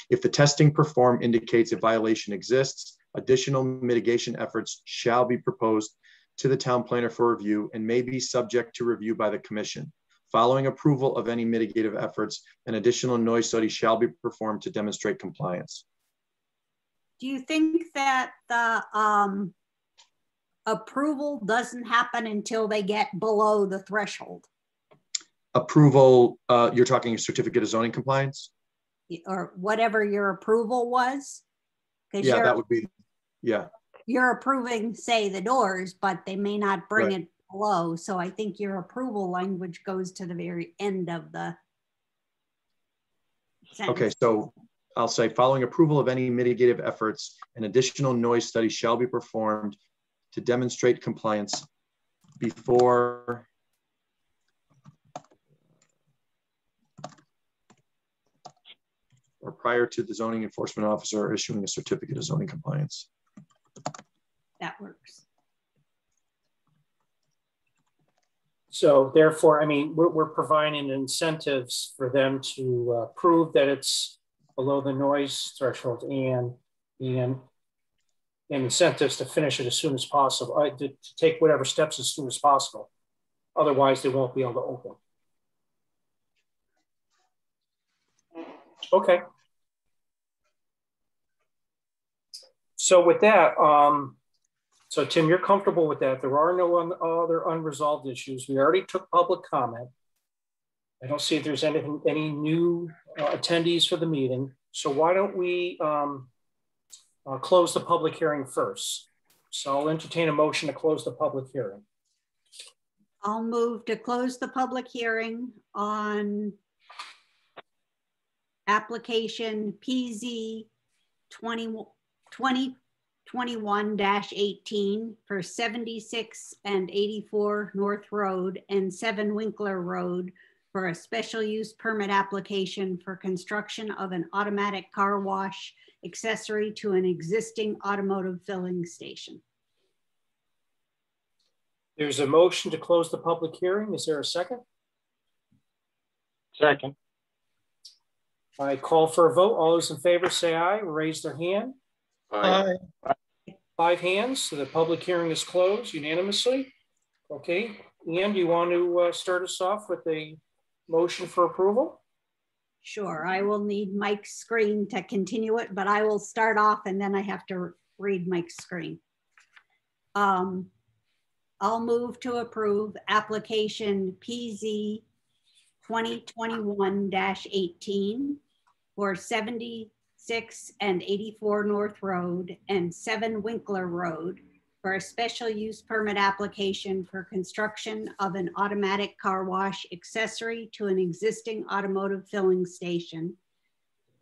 If the testing performed indicates a violation exists, additional mitigation efforts shall be proposed to the town planner for review and may be subject to review by the commission. Following approval of any mitigative efforts, an additional noise study shall be performed to demonstrate compliance. Do you think that the approval doesn't happen until they get below the threshold? Approval, you're talking a certificate of zoning compliance? Or whatever your approval was? Yeah, that would be, yeah. You're approving, say, the doors, but they may not bring it below. So I think your approval language goes to the very end of the sentence. Okay, so I'll say following approval of any mitigative efforts, an additional noise study shall be performed to demonstrate compliance before or prior to the zoning enforcement officer issuing a certificate of zoning compliance. That works. So therefore, I mean, we're providing incentives for them to prove that it's below the noise threshold and incentives to finish it as soon as possible, to take whatever steps as soon as possible. Otherwise, they won't be able to open. Okay. So with that, so Tim, you're comfortable with that. There are no other unresolved issues. We already took public comment. I don't see if there's any new attendees for the meeting. So why don't we close the public hearing first? So I'll entertain a motion to close the public hearing. I'll move to close the public hearing on application PZ 2021-18 for 76 and 84 North Road and 7 Winkler Road for a special use permit application for construction of an automatic car wash accessory to an existing automotive filling station. There's a motion to close the public hearing. Is there a second? Second. I call for a vote. All those in favor say aye, raise their hand. Aye. 5 hands, so the public hearing is closed unanimously. Okay, Ian, do you want to start us off with a motion for approval? Sure, I will need Mike's screen to continue it, but I will start off and then I have to read Mike's screen. I'll move to approve application PZ 2021-18 for 76 and 84 North Road and 7 Winkler Road for a special use permit application for construction of an automatic car wash accessory to an existing automotive filling station.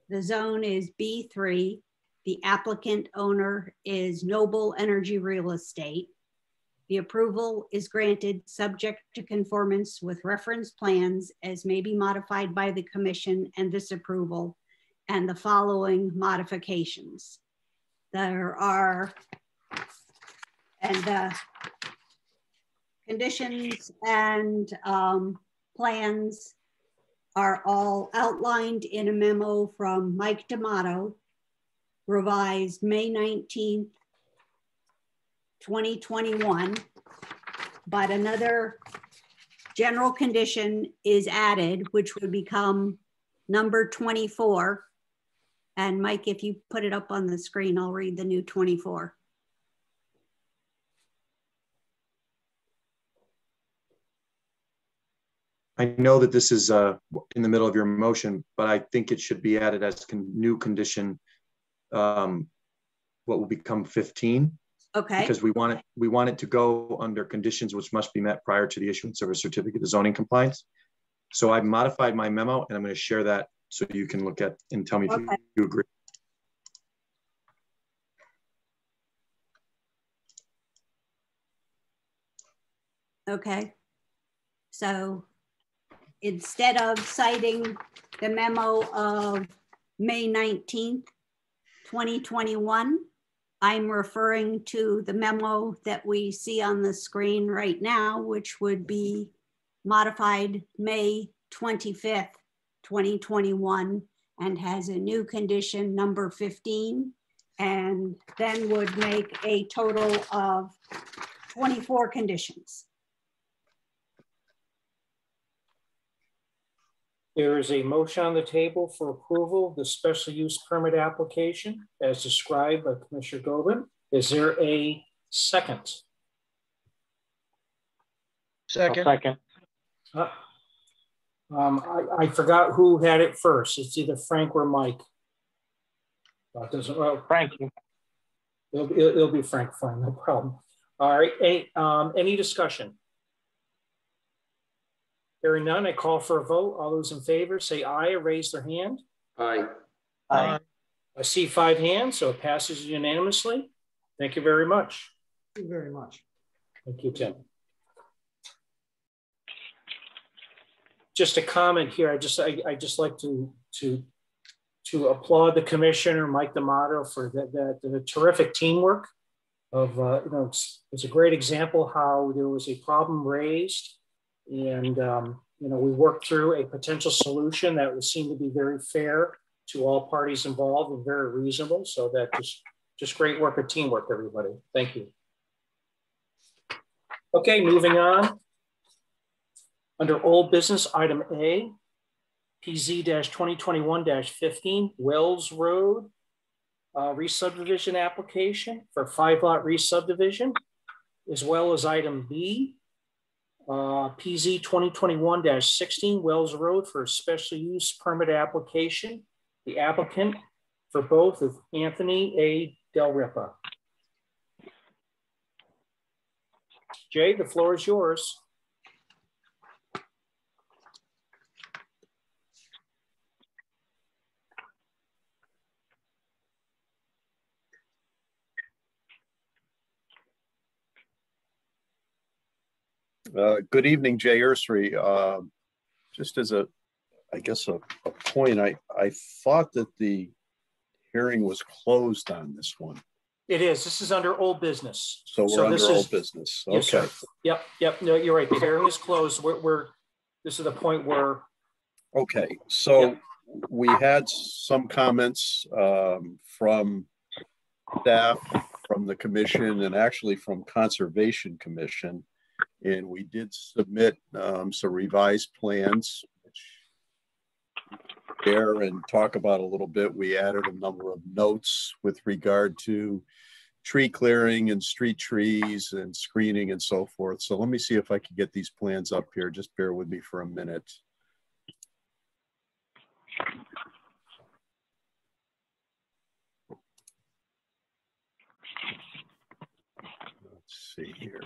The zone is B3. The applicant owner is Noble Energy Real Estate. The approval is granted subject to conformance with reference plans as may be modified by the commission and this approval and the following modifications. There are, and the conditions and plans are all outlined in a memo from Mike D'Amato, revised May 19th, 2021, but another general condition is added, which would become number 24. And Mike, if you put it up on the screen, I'll read the new 24. I know that this is in the middle of your motion, but I think it should be added as new condition, what will become 15. Okay. Because we want it to go under conditions which must be met prior to the issuance of a certificate of zoning compliance. So I've modified my memo and I'm going to share that so you can look at and tell me if you agree. Okay. So instead of citing the memo of May 19th, 2021, I'm referring to the memo that we see on the screen right now, which would be modified May 25th, 2021, and has a new condition number 15, and then would make a total of 24 conditions. There is a motion on the table for approval of the special use permit application as described by Commissioner Gobin. Is there a second? Second. Second. I forgot who had it first. It's either Frank or Mike. Frank. It'll be Frank, fine, no problem. All right, any discussion? Hearing none, I call for a vote. All those in favor say aye or raise their hand. Aye. Aye. I see 5 hands, so it passes unanimously. Thank you very much. Thank you very much. Thank you, Tim. Just a comment here. I just like to applaud the commissioner, Mike D'Amato, for the terrific teamwork of, it's a great example how there was a problem raised and, we worked through a potential solution that would seem to be very fair to all parties involved and very reasonable. So that just great work of teamwork, everybody. Thank you. Okay, moving on. Under old business, item A, PZ-2021-15, Wells Road re-subdivision application for 5-lot re-subdivision, as well as item B, PZ-2021-16, Wells Road for a special use permit application. The applicant for both is Anthony A. Del Ripa. Jay, the floor is yours. Good evening, Jay Ursary. just as I guess a point, I thought that the hearing was closed on this one. It is. This is under old business. So we're under old business. Okay. Yes, sir. Yep. No, you're right. The hearing is closed. This is the point where. Okay. So we had some comments from staff, from the commission, and actually from Conservation Commission. And we did submit some revised plans, which share and talk about a little bit. We added a number of notes with regard to tree clearing and street trees and screening and so forth. So let me see if I can get these plans up here. Just bear with me for a minute. Let's see here.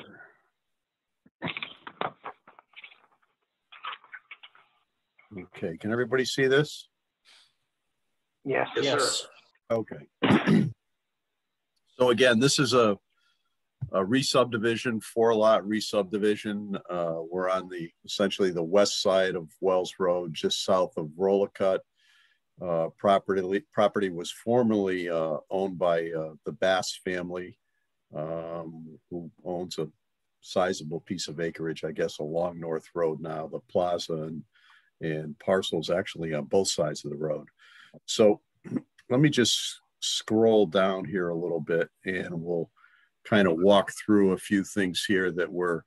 Okay, can everybody see this? Yes. Yes. Okay. So again, this is a re-subdivision, 4-lot re-subdivision. We're on essentially the west side of Wells Road, just south of Rollicut. Property was formerly owned by the Bass family, who owns a sizable piece of acreage, I guess, along North Road now, the plaza and parcels actually on both sides of the road. So let me just scroll down here a little bit and we'll kind of walk through a few things here that were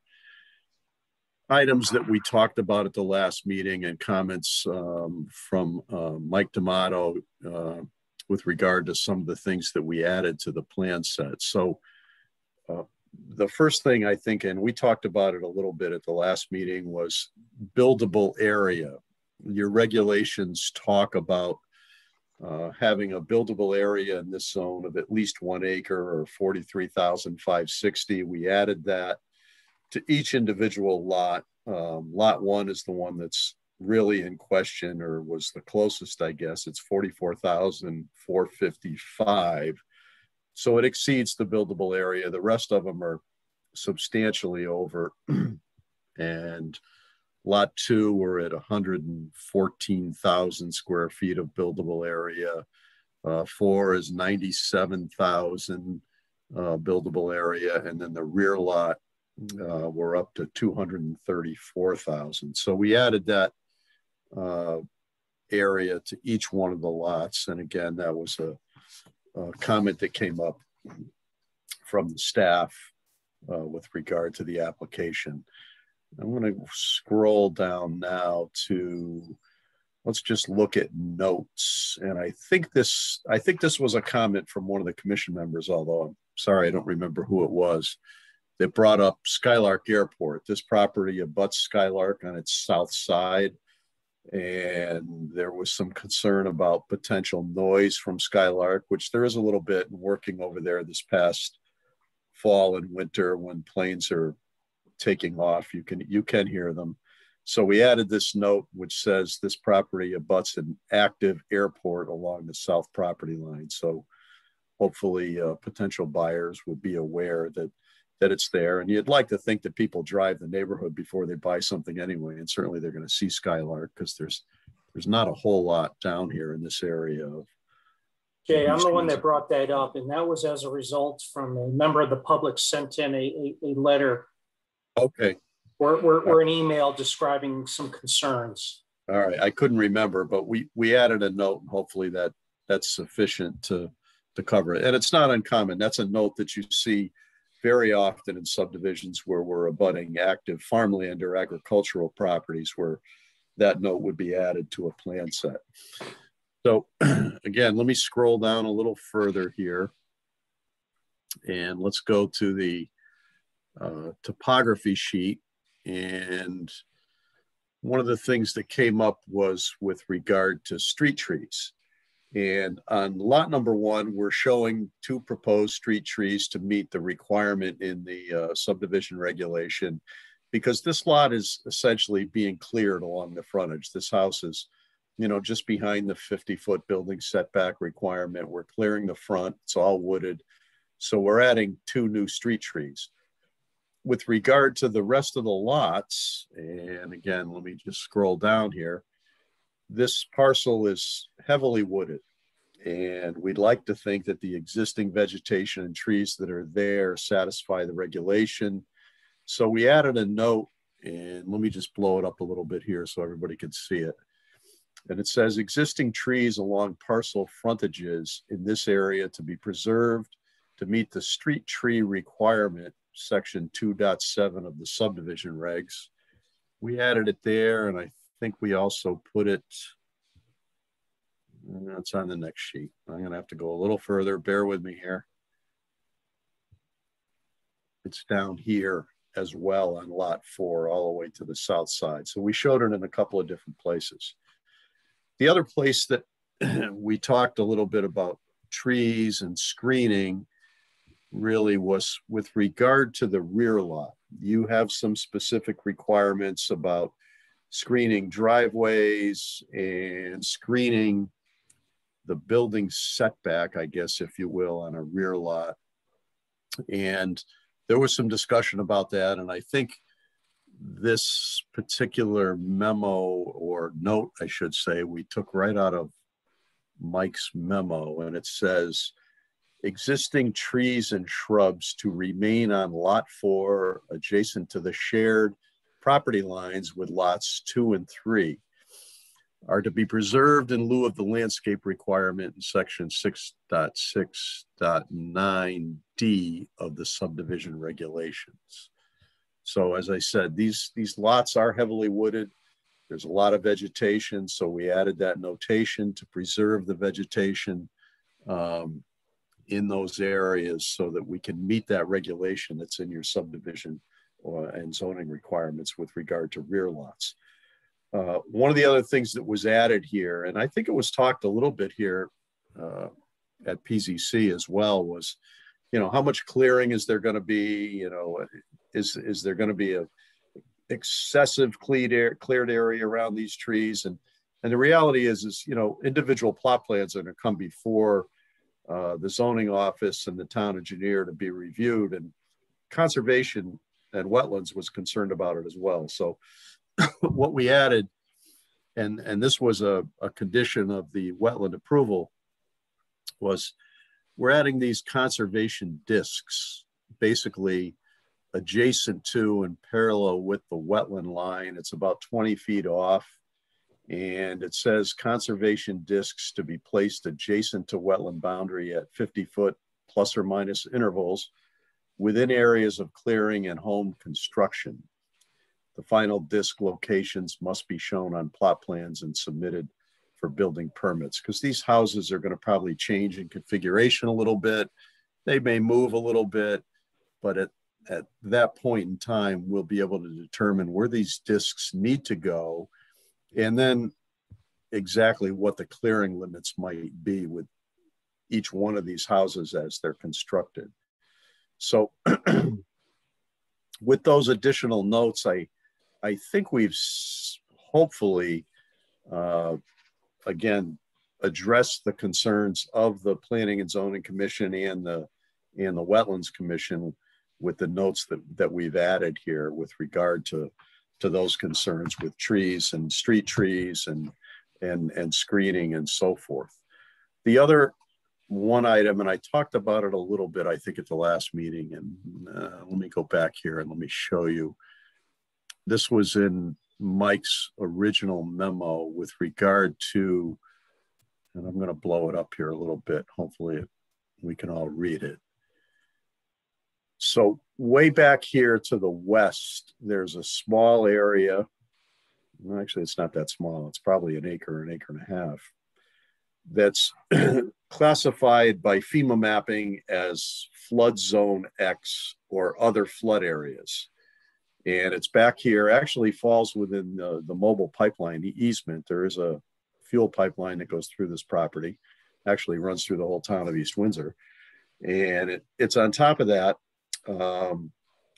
items that we talked about at the last meeting and comments from Mike D'Amato with regard to some of the things that we added to the plan set. So the first thing I think, and we talked about it a little bit at the last meeting, was buildable area. Your regulations talk about having a buildable area in this zone of at least 1 acre or 43,560. We added that to each individual lot. Lot 1 is the one that's really in question, or was the closest, I guess. It's 44,455. So it exceeds the buildable area. The rest of them are substantially over. And Lot 2, we're at 114,000 square feet of buildable area. 4 is 97,000 buildable area. And then the rear lot, we're up to 234,000. So we added that area to each one of the lots. And again, that was a comment that came up from the staff with regard to the application. I'm going to scroll down now to, let's just look at notes. And I think this was a comment from one of the commission members, although I'm sorry, I don't remember who it was, that brought up Skylark Airport. This property abuts Skylark on its south side. And there was some concern about potential noise from Skylark, which there is a little bit in working over there this past fall and winter when planes are taking off. You can hear them. So we added this note which says this property abuts an active airport along the south property line. So hopefully potential buyers will be aware that it's there. And you'd like to think that people drive the neighborhood before they buy something anyway. And certainly they're going to see Skylark because there's not a whole lot down here in this area. Jay, I'm the one that brought that up. And that was as a result from a member of the public sent in a letter. Okay. Or an email describing some concerns. All right. I couldn't remember, but we added a note and hopefully that's sufficient to cover it. And it's not uncommon. That's a note that you see very often in subdivisions where we're abutting active farmland or agricultural properties, where that note would be added to a plan set. So again, let me scroll down a little further here and let's go to the topography sheet. And one of the things that came up was with regard to street trees. And on lot number 1, we're showing 2 proposed street trees to meet the requirement in the subdivision regulation, because this lot is essentially being cleared along the frontage. This house is, just behind the 50-foot building setback requirement. We're clearing the front. It's all wooded. So we're adding 2 new street trees. with regard to the rest of the lots, and again, let me just scroll down here. This parcel is heavily wooded, and we'd like to think that the existing vegetation and trees that are there satisfy the regulation. So we added a note, and let me just blow it up a little bit here so everybody can see it. And it says existing trees along parcel frontages in this area to be preserved to meet the street tree requirement, section 2.7 of the subdivision regs. We added it there, and I think we also put it, it's on the next sheet. I'm gonna have to go a little further, bear with me here. It's down here as well on lot 4 all the way to the south side. So we showed it in a couple of different places. The other place that we talked a little bit about trees and screening really was with regard to the rear lot. You have some specific requirements about screening driveways and screening the building setback, I guess, if you will, on a rear lot. And there was some discussion about that. And I think this particular memo or note, I should say, we took right out of Mike's memo, and it says, existing trees and shrubs to remain on lot 4 adjacent to the shared property lines with lots 2 and 3 are to be preserved in lieu of the landscape requirement in section 6.6.9D of the subdivision regulations. So as I said, these lots are heavily wooded. There's a lot of vegetation, so we added that notation to preserve the vegetation in those areas so that we can meet that regulation that's in your subdivision and zoning requirements with regard to rear lots. One of the other things that was added here, and I think it was talked a little bit here at PZC as well, was, you know, how much clearing is there going to be? You know, is there going to be a excessive cleared area around these trees? And the reality is, you know, individual plot plans are going to come before the zoning office and the town engineer to be reviewed, and conservation and wetlands was concerned about it as well. So what we added, and this was a condition of the wetland approval, was we're adding these conservation discs, basically adjacent to and parallel with the wetland line. It's about 20 feet off. And it says conservation discs to be placed adjacent to wetland boundary at 50-foot plus or minus intervals within areas of clearing and home construction. The final disc locations must be shown on plot plans and submitted for building permits, because these houses are going to probably change in configuration a little bit. They may move a little bit, but at that point in time, we'll be able to determine where these discs need to go, and then exactly what the clearing limits might be with each one of these houses as they're constructed. So with those additional notes, I think we've hopefully, again, addressed the concerns of the Planning and Zoning Commission and the Wetlands Commission with the notes that we've added here with regard to those concerns with trees and street trees and screening and so forth. The other one item, and I talked about it a little bit, I think, at the last meeting, and let me go back here and let me show you. This was in Mike's original memo with regard to, and I'm going to blow it up here a little bit. Hopefully we can all read it. So way back here to the west, there's a small area. Well, actually, it's not that small. It's probably an acre and a half. That's classified by FEMA mapping as flood zone X or other flood areas. And it's back here, actually falls within the mobile pipeline, the easement. There is a fuel pipeline that goes through this property, actually runs through the whole town of East Windsor. And it's on top of that.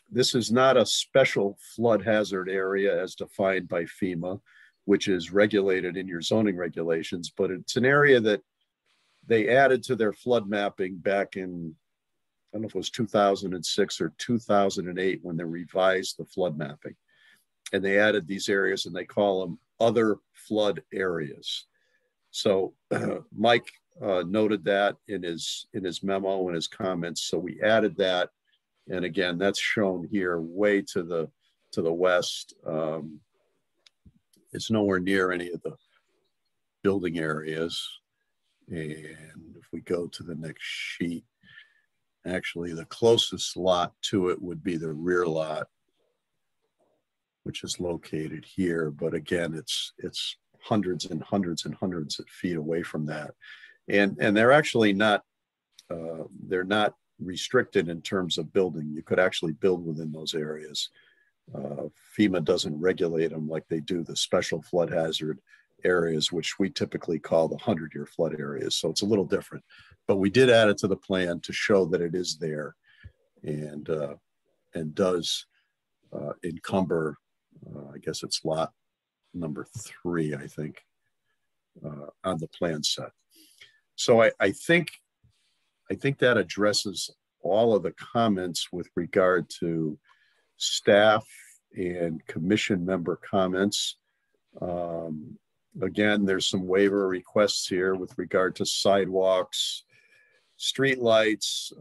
This is not a special flood hazard area as defined by FEMA, which is regulated in your zoning regulations, but it's an area that they added to their flood mapping back in don't know if it was 2006 or 2008 when they revised the flood mapping. And they added these areas and they call them other flood areas. So Mike noted that in his memo and his comments. So we added that. And again, that's shown here way to the west. It's nowhere near any of the building areas. And if we go to the next sheet, actually the closest lot to it would be the rear lot, which is located here. But again, it's hundreds and hundreds and hundreds of feet away from that. And they're actually not, they're not restricted in terms of building. You could actually build within those areas. FEMA doesn't regulate them like they do the special flood hazard areas, which we typically call the 100-year flood areas. So it's a little different, but we did add it to the plan to show that it is there and does encumber, I guess it's lot number 3, I think, on the plan set. So I think that addresses all of the comments with regard to staff and commission member comments. Again, there's some waiver requests here with regard to sidewalks, street lights,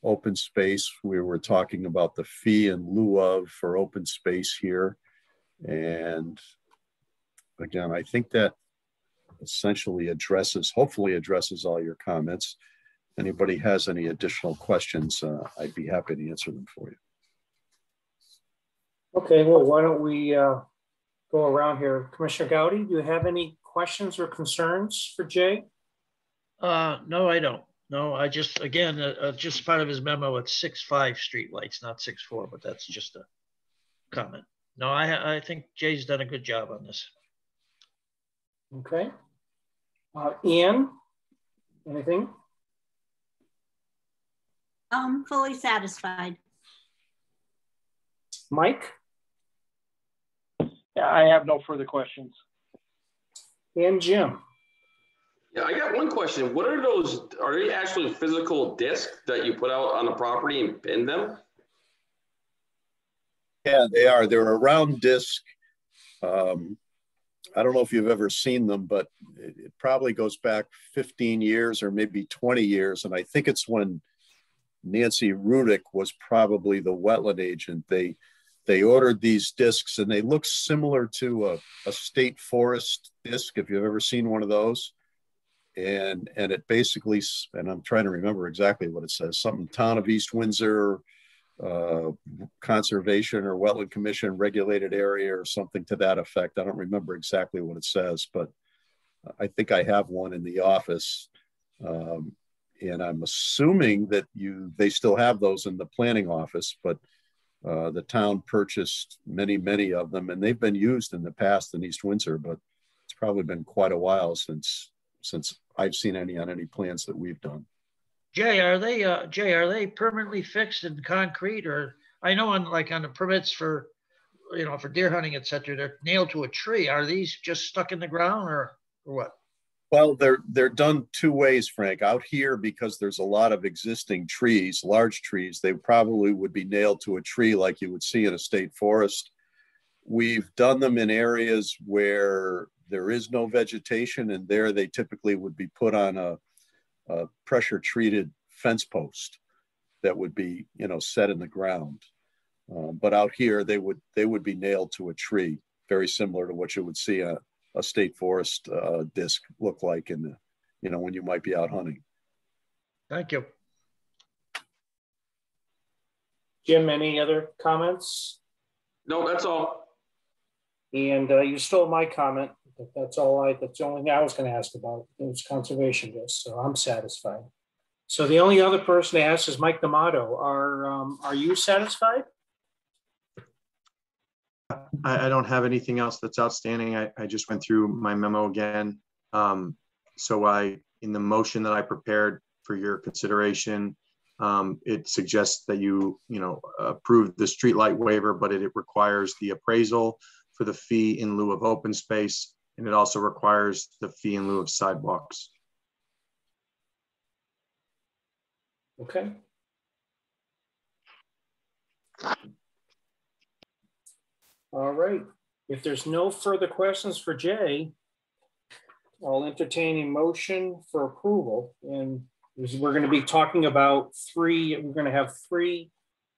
open space. We were talking about the fee in lieu of for open space here. And again, I think that essentially hopefully addresses all your comments. Anybody has any additional questions, I'd be happy to answer them for you. Okay, well, why don't we go around here. Commissioner Gowdy, do you have any questions or concerns for Jay? No, I don't. No, I just, again, just part of his memo, it's 6.5 street lights, not 6.4, but that's just a comment. No, I think Jay's done a good job on this. Okay. Ian, anything? Fully satisfied. Mike? Yeah, I have no further questions. And Jim? Yeah, I got one question. What are those? Are they actually physical discs that you put out on the property and pin them? Yeah, they are. They're a round disc. I don't know if you've ever seen them, but it probably goes back 15 years or maybe 20 years. And I think it's when Nancy Rudick was probably the wetland agent. They ordered these discs and they look similar to a state forest disc, if you've ever seen one of those. And it basically, and I'm trying to remember exactly what it says, something Town of East Windsor, Conservation or Wetland Commission regulated area or something to that effect. I don't remember exactly what it says, but I think I have one in the office. And I'm assuming that they still have those in the planning office, but the town purchased many of them, and they've been used in the past in East Windsor, but it's probably been quite a while since I've seen any on any plans that we've done. Jay, are they permanently fixed in concrete, or I know on the permits for, for deer hunting, et cetera, they're nailed to a tree. Are these just stuck in the ground or what? Well, they're done two ways, Frank. Out here, because there's a lot of existing trees, large trees, they probably would be nailed to a tree like you would see in a state forest. We've done them in areas where there is no vegetation, and there they typically would be put on a pressure treated fence post that would be, set in the ground. But out here, they would be nailed to a tree, very similar to what you would see a state forest disc look like in the, when you might be out hunting. Thank you. Jim, any other comments? No, that's all. And you stole my comment. That's the only thing I was going to ask about. It was conservation discs, so I'm satisfied. So the only other person to ask is Mike D'Amato. Are you satisfied? I don't have anything else that's outstanding. I just went through my memo again. So in the motion that I prepared for your consideration, it suggests that you approve the streetlight waiver, but it requires the appraisal for the fee in lieu of open space, and it also requires the fee in lieu of sidewalks. Okay. All right. If there's no further questions for Jay, I'll entertain a motion for approval. And we're going to be talking about we're going to have three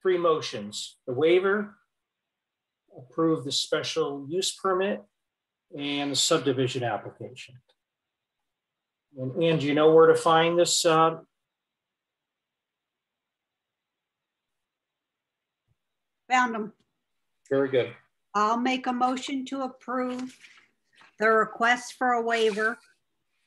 motions. The waiver, approve the special use permit, and the subdivision application. And do you know where to find this? Found them. Very good. I'll make a motion to approve the request for a waiver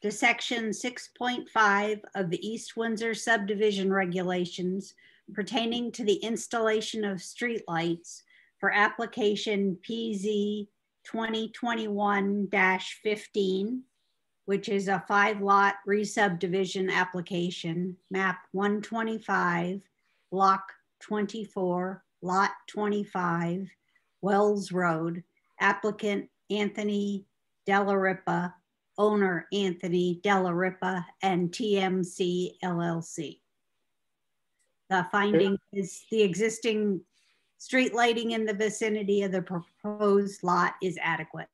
to section 6.5 of the East Windsor subdivision regulations pertaining to the installation of streetlights for application PZ 2021-15, which is a 5-lot re-subdivision application, map 125, block 24, lot 25, Wells Road, applicant Anthony Della Ripa, owner Anthony Della Ripa, and TMC LLC. The finding is the existing street lighting in the vicinity of the proposed lot is adequate.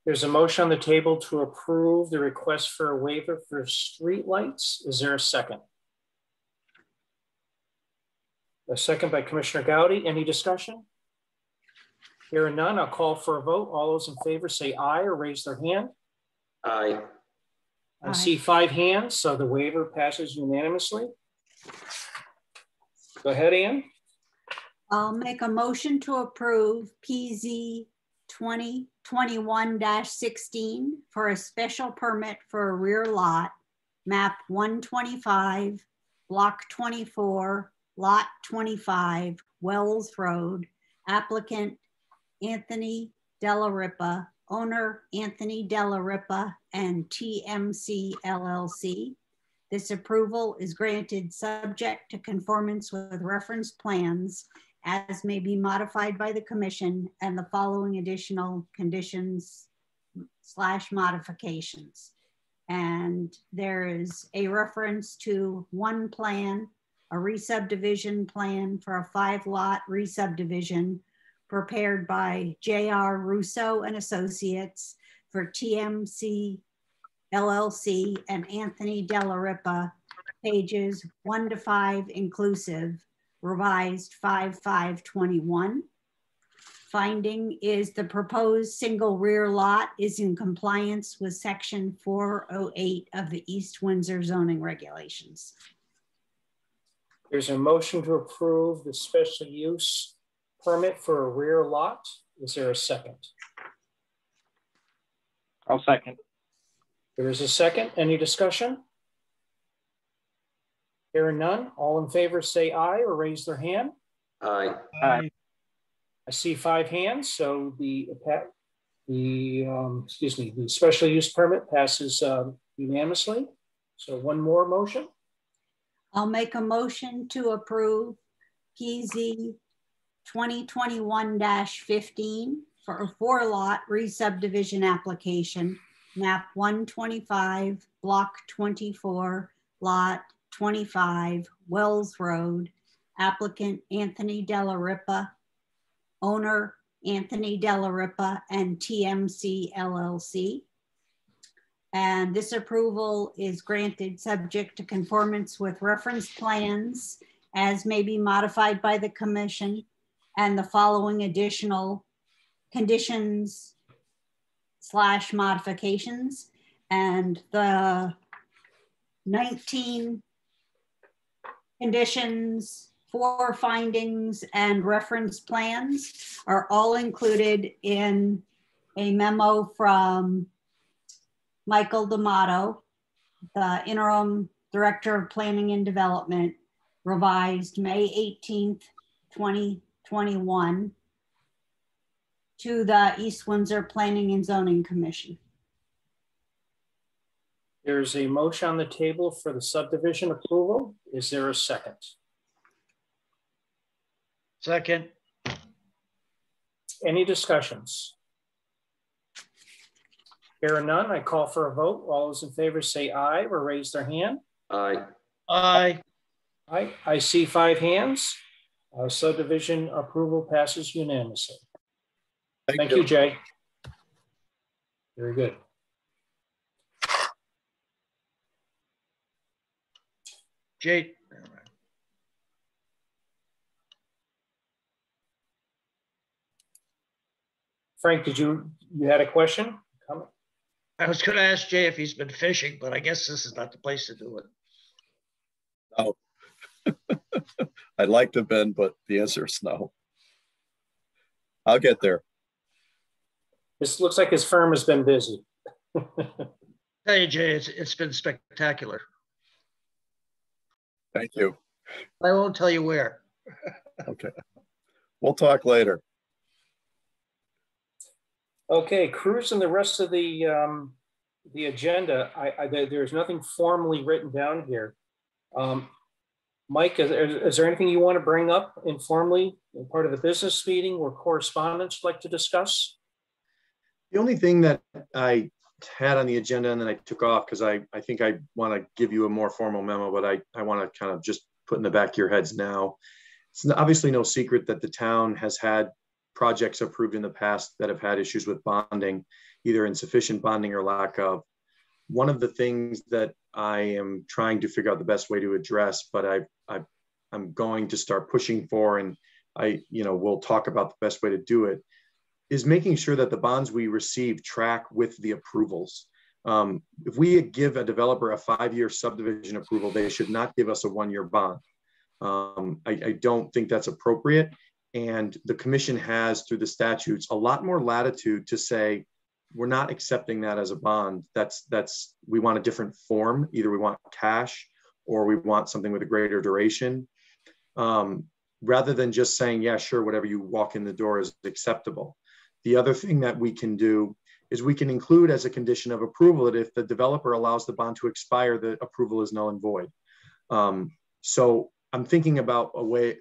There's a motion on the table to approve the request for a waiver for street lights. Is there a second? A second by Commissioner Gowdy. Any discussion? Hearing none, I'll call for a vote. All those in favor say aye or raise their hand. Aye. I see 5 hands, so the waiver passes unanimously. Go ahead, Ann. I'll make a motion to approve PZ 2021-16 for a special permit for a rear lot, map 125, block 24, lot 25, Wells Road, applicant Anthony Della Ripa, owner Anthony Della Ripa, and TMC LLC. This approval is granted subject to conformance with reference plans as may be modified by the commission and the following additional conditions / modifications. And there is a reference to one plan, a re-subdivision plan for a 5-lot re-subdivision prepared by J.R. Russo and Associates for TMC LLC and Anthony Della Ripa, pages 1 to 5 inclusive, revised 5/5/21. Finding is the proposed single rear lot is in compliance with section 408 of the East Windsor zoning regulations. There's a motion to approve the special use permit for a rear lot. Is there a second? I'll second. There is a second. Any discussion? Hearing none. All in favor say aye or raise their hand. Aye. Aye. I see 5 hands, so the special use permit passes unanimously. So one more motion. I'll make a motion to approve PZ 2021-15 for a 4-lot re-subdivision application, map 125, block 24, lot 25, Wells Road, applicant Anthony Della Ripa, owner Anthony Della Ripa, and TMC LLC. And this approval is granted subject to conformance with reference plans as may be modified by the commission and the following additional conditions / modifications. And the 19 conditions, 4 findings, and reference plans are all included in a memo from Michael D'Amato, the interim director of planning and development, revised May 18th, 2021 to the East Windsor Planning and Zoning Commission. There's a motion on the table for the subdivision approval. Is there a second? Second. Any discussions? Hearing none, I call for a vote. All those in favor say aye or raise their hand. Aye. Aye. I see 5 hands. Subdivision approval passes unanimously. Thank you, Jay. Very good. Jay. Frank, you had a question? Comment? I was going to ask Jay if he's been fishing, but I guess this is not the place to do it. No. I'd like to have been, but the answer is no. I'll get there. This looks like his firm has been busy. Hey, Jay, it's been spectacular. Thank you. I won't tell you where. Okay. We'll talk later. Okay, cruising the rest of the agenda. There's nothing formally written down here. Mike, is there anything you want to bring up informally in part of the business meeting or correspondence you'd like to discuss? The only thing that I had on the agenda and then I took off because I think I want to give you a more formal memo, but I want to kind of just put in the back of your heads now. It's obviously no secret that the town has had projects approved in the past that have had issues with bonding, either insufficient bonding or lack of. One of the things that I am trying to figure out the best way to address, but I'm going to start pushing for, and we'll talk about the best way to do it, is making sure that the bonds we receive track with the approvals. If we give a developer a 5-year subdivision approval, they should not give us a 1-year bond. I don't think that's appropriate. And the commission has, through the statutes, a lot more latitude to say, we're not accepting that as a bond. We want a different form. Either we want cash or we want something with a greater duration, rather than just saying, yeah, sure, whatever you walk in the door is acceptable. The other thing that we can do is we can include as a condition of approval that if the developer allows the bond to expire, the approval is null and void. So I'm thinking about a way,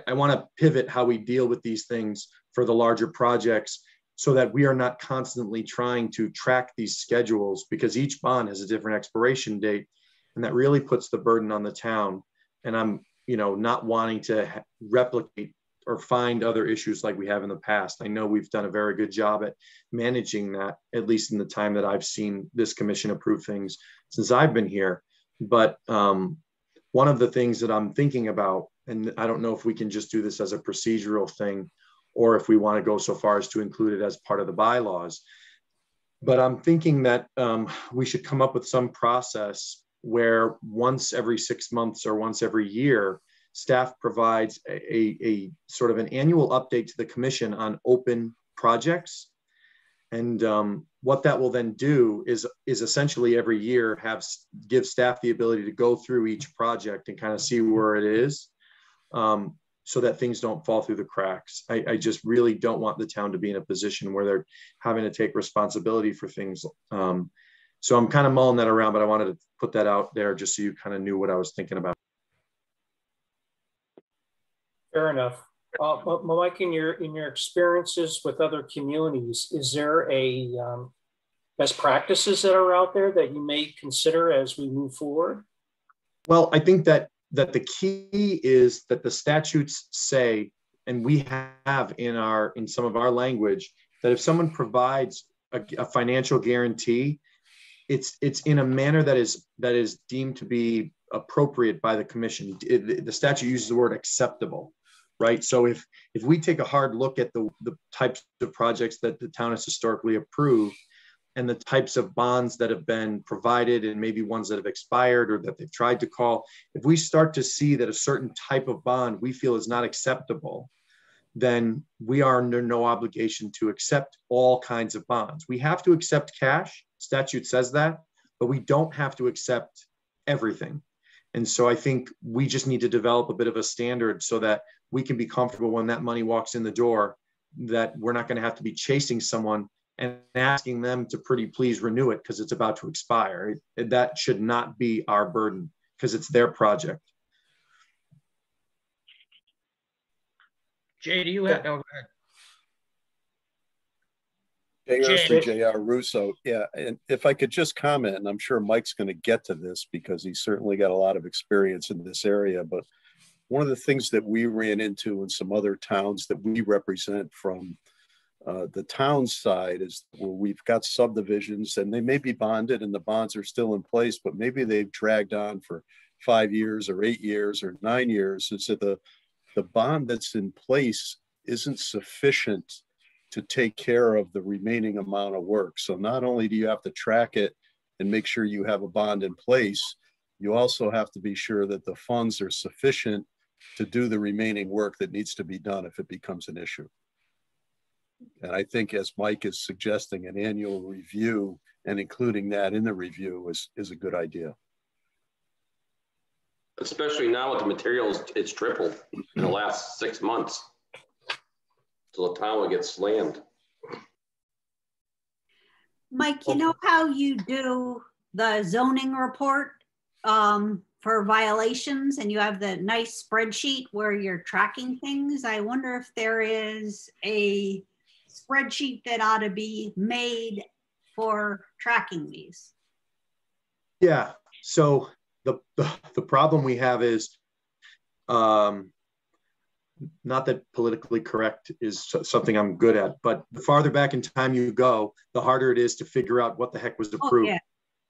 I want to pivot how we deal with these things for the larger projects so that we are not constantly trying to track these schedules, because each bond has a different expiration date, and that really puts the burden on the town. And I'm, not wanting to replicate or find other issues like we have in the past. I know we've done a very good job at managing that, at least in the time that I've seen this commission approve things since I've been here. But one of the things that I'm thinking about, and I don't know if we can just do this as a procedural thing, or if we want to go so far as to include it as part of the bylaws, but I'm thinking that we should come up with some process where once every 6 months or once every year, staff provides a sort of an annual update to the commission on open projects. And what that will then do is essentially every year give staff the ability to go through each project and kind of see where it is, so that things don't fall through the cracks. I just really don't want the town to be in a position where they're having to take responsibility for things. So I'm kind of mulling that around, but I wanted to put that out there just so you kind of knew what I was thinking about. Fair enough. Mike, in your experiences with other communities, is there a best practices that are out there that you may consider as we move forward? Well, I think that the key is that the statutes say, and we have in some of our language, that if someone provides a financial guarantee, it's in a manner that is deemed to be appropriate by the commission. The statute uses the word acceptable, right? So if we take a hard look at the types of projects that the town has historically approved and the types of bonds that have been provided and maybe ones that have expired or that they've tried to call, if we start to see that a certain type of bond we feel is not acceptable, then we are under no obligation to accept all kinds of bonds. We have to accept cash, statute says that, but we don't have to accept everything. And so I think we just need to develop a bit of a standard so that we can be comfortable when that money walks in the door, that we're not going to have to be chasing someone and asking them to pretty please renew it because it's about to expire. That should not be our burden because it's their project. Jay, do you have? No, go ahead. J.R. Russo. Yeah, and if I could just comment, and I'm sure Mike's going to get to this because he's certainly got a lot of experience in this area, but one of the things that we ran into in some other towns that we represent from the town side is where we've got subdivisions and they may be bonded and the bonds are still in place, but maybe they've dragged on for 5 years or 8 years or 9 years. And so the bond that's in place isn't sufficient to take care of the remaining amount of work. So not only do you have to track it and make sure you have a bond in place, you also have to be sure that the funds are sufficient to do the remaining work that needs to be done if it becomes an issue. And I think, as Mike is suggesting, an annual review and including that in the review is a good idea. Especially now with the materials, it's tripled in the last 6 months. So the town will get slammed. Mike, you know how you do the zoning report for violations and you have the nice spreadsheet where you're tracking things? I wonder if there is a spreadsheet that ought to be made for tracking these. Yeah, so the problem we have is, not that politically correct is something I'm good at, but the farther back in time you go, the harder it is to figure out what the heck was approved. Oh, yeah.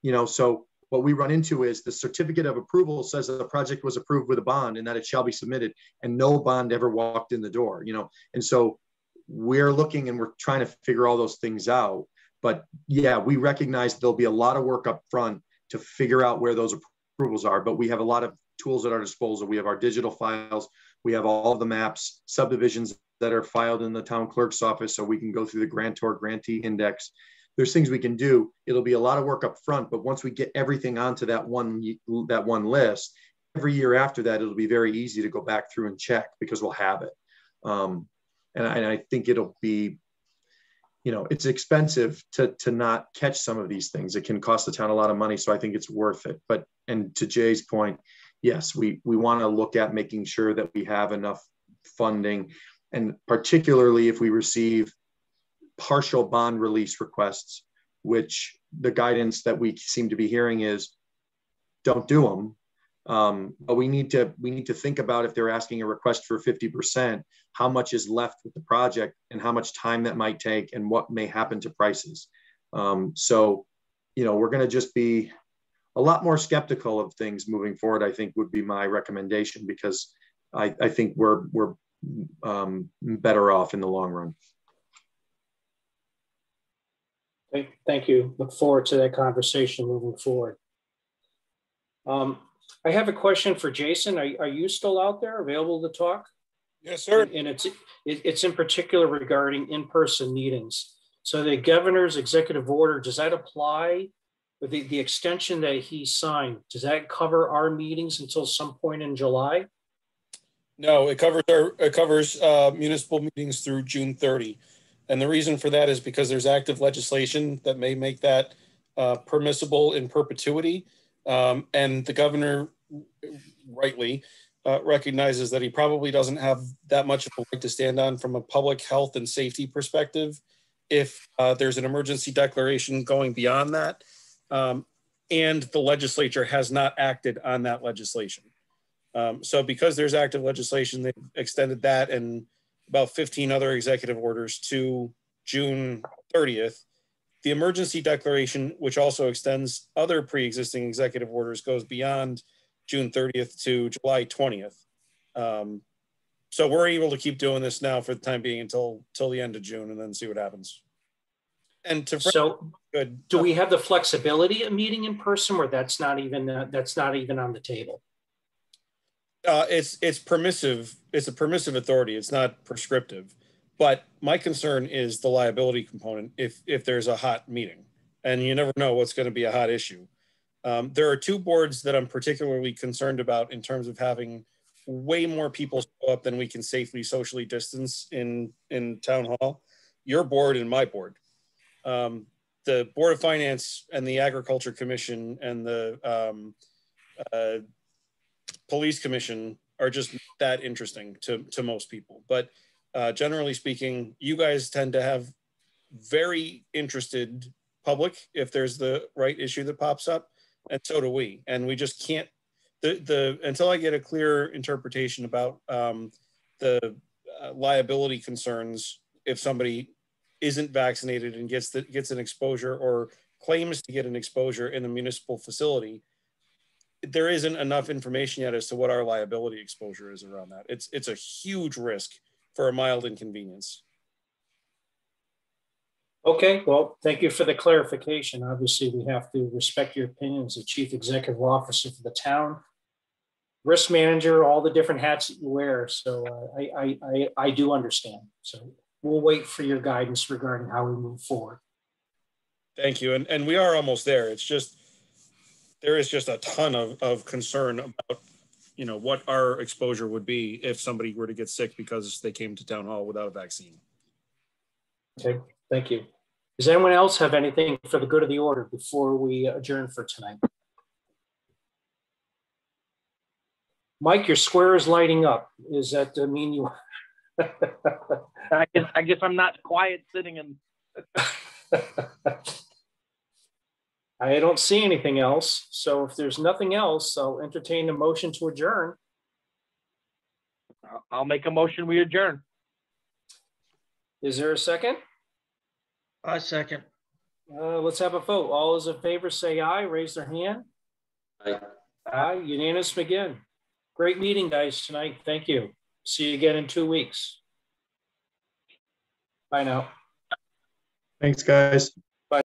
You know, so what we run into is the certificate of approval says that the project was approved with a bond and that it shall be submitted, and no bond ever walked in the door, you know? And so we're looking and we're trying to figure all those things out. But yeah, we recognize there'll be a lot of work up front to figure out where those approvals are, but we have a lot of tools at our disposal. We have our digital files. We have all of the maps, subdivisions that are filed in the town clerk's office, so we can go through the grantor grantee index. There's things we can do. It'll be a lot of work up front, but once we get everything onto that one list, every year after that, it'll be very easy to go back through and check because we'll have it. And I think it'll be, you know, it's expensive to not catch some of these things. It can cost the town a lot of money, so I think it's worth it. But, and to Jay's point, yes, we want to look at making sure that we have enough funding, and particularly if we receive partial bond release requests, which the guidance that we seem to be hearing is don't do them. But we need to think about, if they're asking a request for 50%, how much is left with the project and how much time that might take and what may happen to prices. So, you know, we're going to just be a lot more skeptical of things moving forward, I think would be my recommendation, because I think we're better off in the long run. Thank you. Look forward to that conversation moving forward. I have a question for Jason. Are you still out there, available to talk? Yes, sir. And it's in particular regarding in-person meetings. So the governor's executive order, does that apply? The extension that he signed, does that cover our meetings until some point in July? No, it covers municipal meetings through June 30. And the reason for that is because there's active legislation that may make that permissible in perpetuity. And the governor rightly recognizes that he probably doesn't have that much of a leg to stand on from a public health and safety perspective if there's an emergency declaration going beyond that. And the legislature has not acted on that legislation. So because there's active legislation, they've extended that and about 15 other executive orders to June 30th. The emergency declaration, which also extends other pre-existing executive orders, goes beyond June 30th to July 20th. So we're able to keep doing this now for the time being until the end of June, and then see what happens. And so good. Do we have the flexibility of meeting in person, where that's not even on the table? It's permissive. It's a permissive authority. It's not prescriptive. But my concern is the liability component if there's a hot meeting, and you never know what's going to be a hot issue. There are two boards that I'm particularly concerned about in terms of having way more people show up than we can safely socially distance in town hall. Your board and my board. The Board of Finance and the Agriculture Commission and the Police Commission are just that interesting to most people. But generally speaking, you guys tend to have very interested public if there's the right issue that pops up, and so do we. And we just can't, until I get a clear interpretation about the liability concerns if somebody isn't vaccinated and gets an exposure or claims to get an exposure in a municipal facility, there isn't enough information yet as to what our liability exposure is around that. It's a huge risk for a mild inconvenience. Okay, well, thank you for the clarification. Obviously, we have to respect your opinion as the chief executive officer for the town, risk manager, all the different hats that you wear. So I do understand. So we'll wait for your guidance regarding how we move forward. Thank you. And we are almost there. It's just, there is just a ton of concern about, you know, what our exposure would be if somebody were to get sick because they came to town hall without a vaccine. Okay, thank you. Does anyone else have anything for the good of the order before we adjourn for tonight? Mike, your square is lighting up. Does that mean you? I guess I'm not quiet sitting in. I don't see anything else. So if there's nothing else, I'll entertain a motion to adjourn. I'll make a motion, we adjourn. Is there a second? I second. Let's have a vote. All those in favor say aye, raise their hand. Aye. Aye, unanimous again. Great meeting, guys, tonight. Thank you. See you again in 2 weeks. Bye now. Thanks, guys.